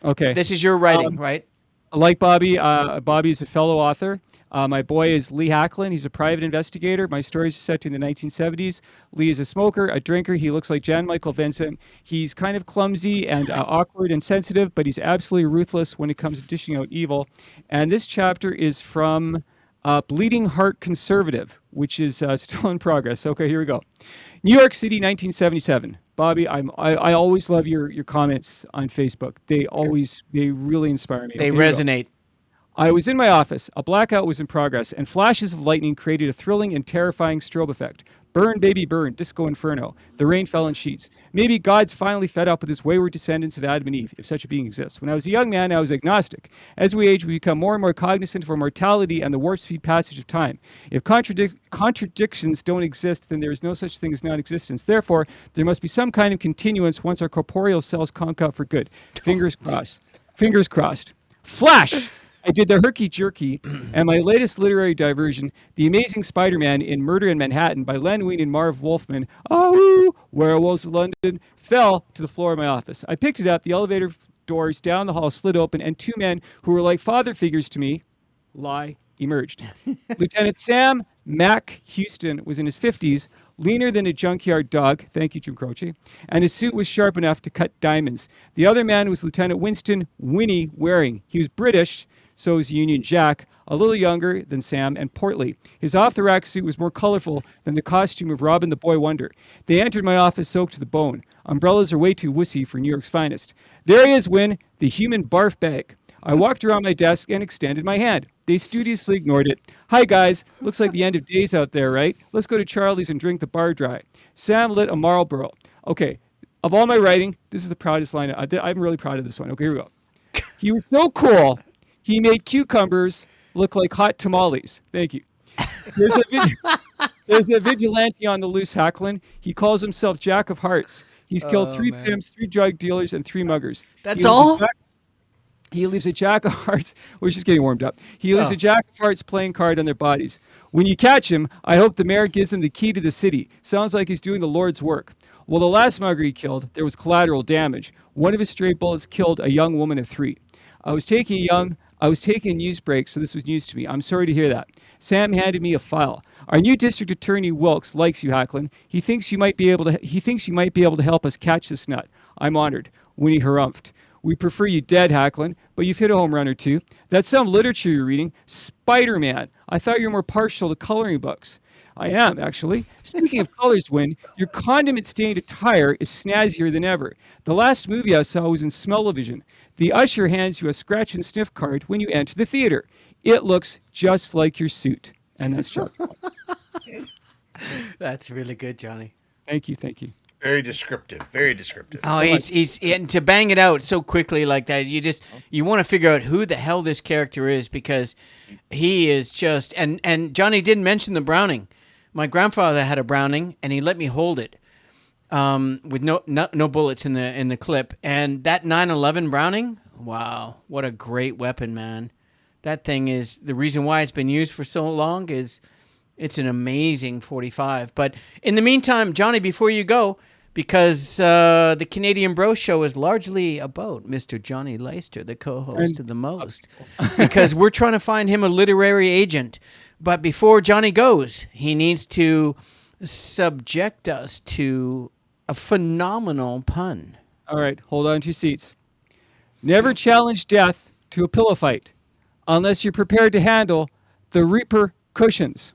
Okay. This is your writing, right? Like Bobby, Bobby is a fellow author. My boy is Lee Hacklin. He's a private investigator. My story is set in the 1970s. Lee is a smoker, a drinker. He looks like Jan Michael Vincent. He's kind of clumsy and awkward and sensitive, but he's absolutely ruthless when it comes to dishing out evil. And this chapter is from Bleeding Heart Conservative, which is still in progress. Okay, here we go. New York City, 1977. Bobby, I always love your comments on Facebook. They really inspire me. They Okay, here we go. resonate. I was in my office. A blackout was in progress, and flashes of lightning created a thrilling and terrifying strobe effect. Burn, baby, burn, disco inferno. The rain fell in sheets. Maybe God's finally fed up with his wayward descendants of Adam and Eve, if such a being exists. When I was a young man, I was agnostic. As we age, we become more and more cognizant of our mortality and the warp speed passage of time. If contradictions don't exist, then there is no such thing as non-existence. Therefore, there must be some kind of continuance once our corporeal cells conk out for good. Fingers crossed. Fingers crossed. Flash! I did the herky-jerky, and my latest literary diversion, The Amazing Spider-Man in Murder in Manhattan by Len Wein and Marv Wolfman, Werewolves of London, fell to the floor of my office. I picked it up, the elevator doors down the hall slid open, and two men who were like father figures to me, emerged. Lieutenant Sam Mac Houston was in his 50s, leaner than a junkyard dog, thank you, Jim Croce, and his suit was sharp enough to cut diamonds. The other man was Lieutenant Winston Winnie Waring. He was British, so was Union Jack, a little younger than Sam and portly. His off-the-rack suit was more colorful than the costume of Robin the Boy Wonder. They entered my office soaked to the bone. Umbrellas are way too wussy for New York's finest. There he is, Win, the human barf bag. I walked around my desk and extended my hand. They studiously ignored it. Hi, guys. Looks like the end of days out there, right? Let's go to Charlie's and drink the bar dry. Sam lit a Marlboro. Okay, of all my writing, this is the proudest line. I'm really proud of this one. Okay, here we go. He was so cool. He made cucumbers look like hot tamales. Thank you. There's a vigilante on the loose, Hacklin. He calls himself Jack of Hearts. He's killed 3 pimps, 3 drug dealers, and 3 muggers. That's all? He leaves a Jack of Hearts. We're just getting warmed up. He leaves a Jack of Hearts playing card on their bodies. When you catch him, I hope the mayor gives him the key to the city. Sounds like he's doing the Lord's work. Well, the last mugger he killed, there was collateral damage. One of his stray bullets killed a young woman of 3. I was taking a news break, so this was news to me. I'm sorry to hear that. Sam handed me a file. Our new district attorney Wilkes likes you, Hacklin. He thinks you might be able to help us catch this nut. I'm honored. Winnie harumphed. We prefer you dead, Hacklin, but you've hit a home run or 2. That's some literature you're reading. Spider-Man. I thought you were more partial to coloring books. I am, actually. Speaking of colors, Win, your condiment-stained attire is snazzier than ever. The last movie I saw was in Smell-O-Vision. The usher hands you a scratch and sniff card when you enter the theater. It looks just like your suit. And that's Chuck. That's really good, Johnny. Thank you. Very descriptive. Very descriptive. Oh, he's and to bang it out so quickly like that, you want to figure out who the hell this character is, because he is just and Johnny didn't mention the Browning. My grandfather had a Browning, and he let me hold it with no bullets in the clip. And that 911 Browning, wow, what a great weapon, man! That thing is the reason why it's been used for so long. Is it's an amazing 45. But in the meantime, Johnny, before you go, because the Canadian Bro Show is largely about Mr. Johnny Leister, the co-host of The Most, because we're trying to find him a literary agent. But before Johnny goes, he needs to subject us to a phenomenal pun. All right, hold on to your seats. Never challenge death to a pillow fight unless you're prepared to handle the repercussions. cushions.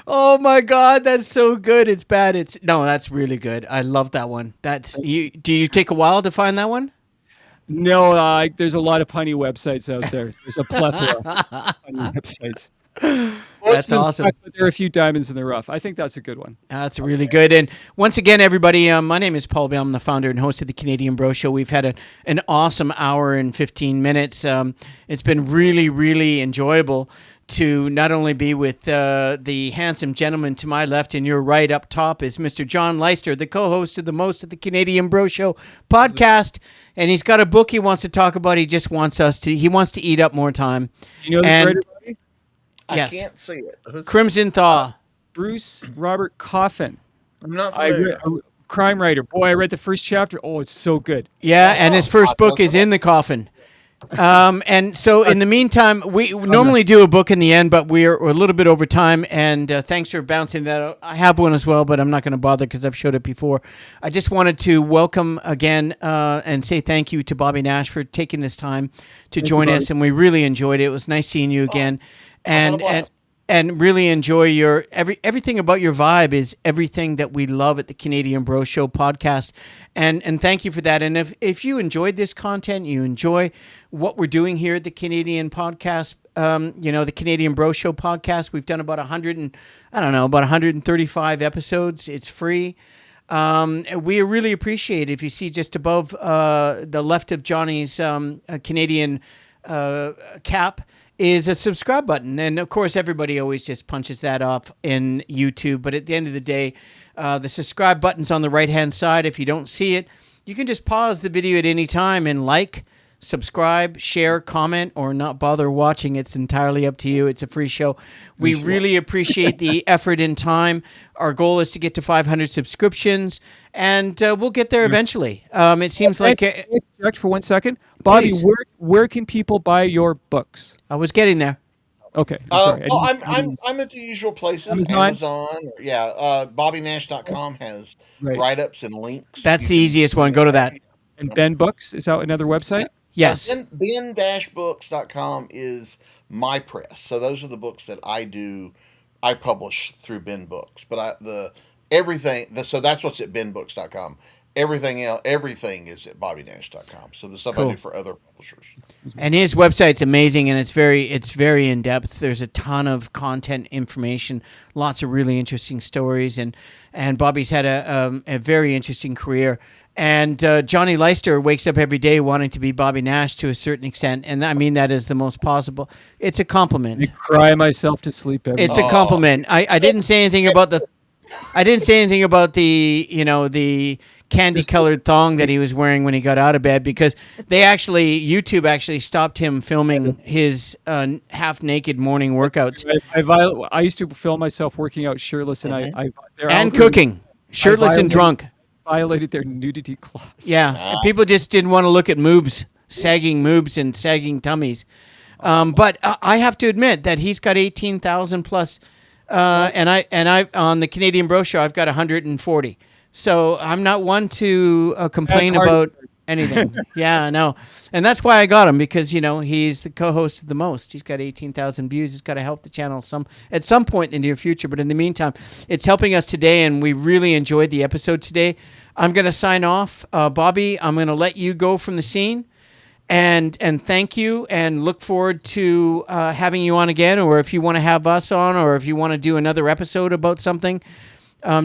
Oh my God, that's so good. It's bad. That's really good. I love that one. Do you take a while to find that one? No, there's a lot of punny websites out there. There's a plethora of punny websites. Most That's of them awesome. suck, but there are a few diamonds in the rough. I think that's a good one. That's really good. And once again, everybody, my name is Paul Bale. I'm the founder and host of the Canadian Bro Show. We've had an awesome hour and 15 minutes. It's been really, really enjoyable to not only be with the handsome gentleman to my left and your right up top is Mr. John Leister, the co-host of the Most of the Canadian Bro Show podcast. And he's got a book he wants to talk about. He wants to eat up more time. Do you know this writer, buddy? Yes. I can't see it. Crimson Thaw. Bruce Robert Coffin. I'm not familiar. Crime writer. Boy, I read the first chapter. Oh, it's so good. Yeah, and his first book is in the coffin. And so in the meantime, we normally do a book in the end, but we're a little bit over time. And thanks for bouncing that out. I have one as well, but I'm not going to bother because I've showed it before. I just wanted to welcome again and say thank you to Bobby Nash for taking this time to join us. And we really enjoyed it. It was nice seeing you again. And really enjoy your everything about your vibe is everything that we love at the Canadian Bro Show podcast. And thank you for that. And if you enjoyed this content, you enjoy what we're doing here at the Canadian podcast, the Canadian Bro Show podcast, we've done about 135 episodes. It's free. We really appreciate it. If you see just above the left of Johnny's Canadian cap is a subscribe button. And of course, everybody always just punches that off in YouTube. But at the end of the day, the subscribe button's on the right-hand side. If you don't see it, you can just pause the video at any time and subscribe, share, comment, or not bother watching. It's entirely up to you. It's a free show. We really appreciate the effort and time. Our goal is to get to 500 subscriptions, and we'll get there eventually. It seems like... Correct for 1 second. Bobby, Please. where can people buy your books? I was getting there. Okay. I'm sorry. I'm at the usual places. Amazon? BobbyNash.com has write-ups and links. That's the easiest one. Go to that. And Ben Books, is that another website? Yes. Ben-books.com is my press. So those are the books that I publish through Ben Books. But so that's what's at benbooks.com. Everything is at bobbynash.com. So the stuff I do for other publishers. And his website's amazing, and it's very in depth. There's a ton of content information, lots of really interesting stories, and Bobby's had a very interesting career. And Johnny Leister wakes up every day wanting to be Bobby Nash to a certain extent, and I mean that is the most possible. It's a compliment. I cry myself to sleep every It's a compliment. I didn't say anything about the the candy-colored thong that he was wearing when he got out of bed, because YouTube actually stopped him filming his half-naked morning workouts. I used to film myself working out shirtless, and cooking, shirtless and drunk. Violated their nudity clause. Yeah, people just didn't want to look at sagging moobs and sagging tummies. But I have to admit that he's got 18,000 plus, and I on the Canadian Bro Show I've got 140. So I'm not one to complain about anything. Yeah, I know. And that's why I got him, because, he's the co-host of the Most. He's got 18,000 views. He's got to help the channel at some point in the near future. But in the meantime, it's helping us today, and we really enjoyed the episode today. I'm going to sign off. Bobby, I'm going to let you go from the scene. And thank you, and look forward to having you on again, or if you want to have us on, or if you want to do another episode about something,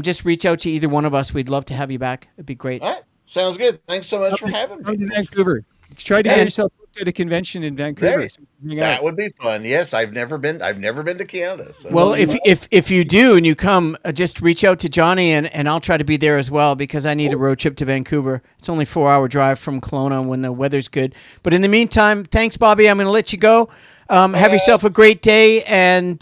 just reach out to either one of us. We'd love to have you back. It'd be great. All right. Sounds good. Thanks so much for having me. Come to Vancouver. Try to get yourself booked at a convention in Vancouver. That would be fun. Yes, I've never been to Canada. So. Well, if you do and you come, just reach out to Johnny, and I'll try to be there as well, because I need a road trip to Vancouver. It's only a 4-hour drive from Kelowna when the weather's good. But in the meantime, thanks, Bobby. I'm going to let you go. Have yourself a great day, and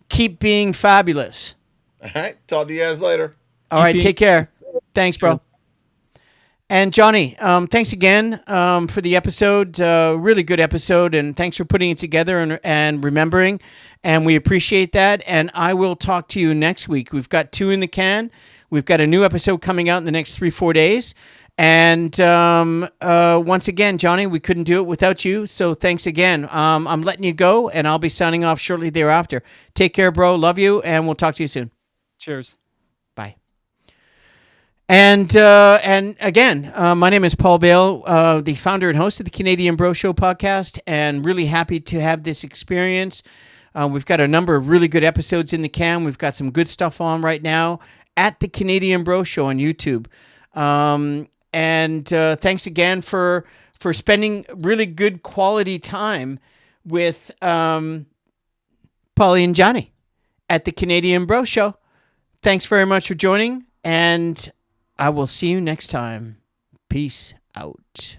keep being fabulous. All right. Talk to you guys later. All right. Take care. Thanks, bro. And Johnny, thanks again for the episode. Really good episode, and thanks for putting it together and remembering. And we appreciate that. And I will talk to you next week. We've got 2 in the can. We've got a new episode coming out in the next 3-4 days. And once again, Johnny, we couldn't do it without you. So thanks again. I'm letting you go, and I'll be signing off shortly thereafter. Take care, bro. Love you, and we'll talk to you soon. Cheers. Bye. And again, my name is Paul Bale, the founder and host of the Canadian Bro Show podcast, and really happy to have this experience. We've got a number of really good episodes in the can. We've got some good stuff on right now at the Canadian Bro Show on YouTube. And thanks again for spending really good quality time with Pauly and Johnny at the Canadian Bro Show. Thanks very much for joining, and I will see you next time. Peace out.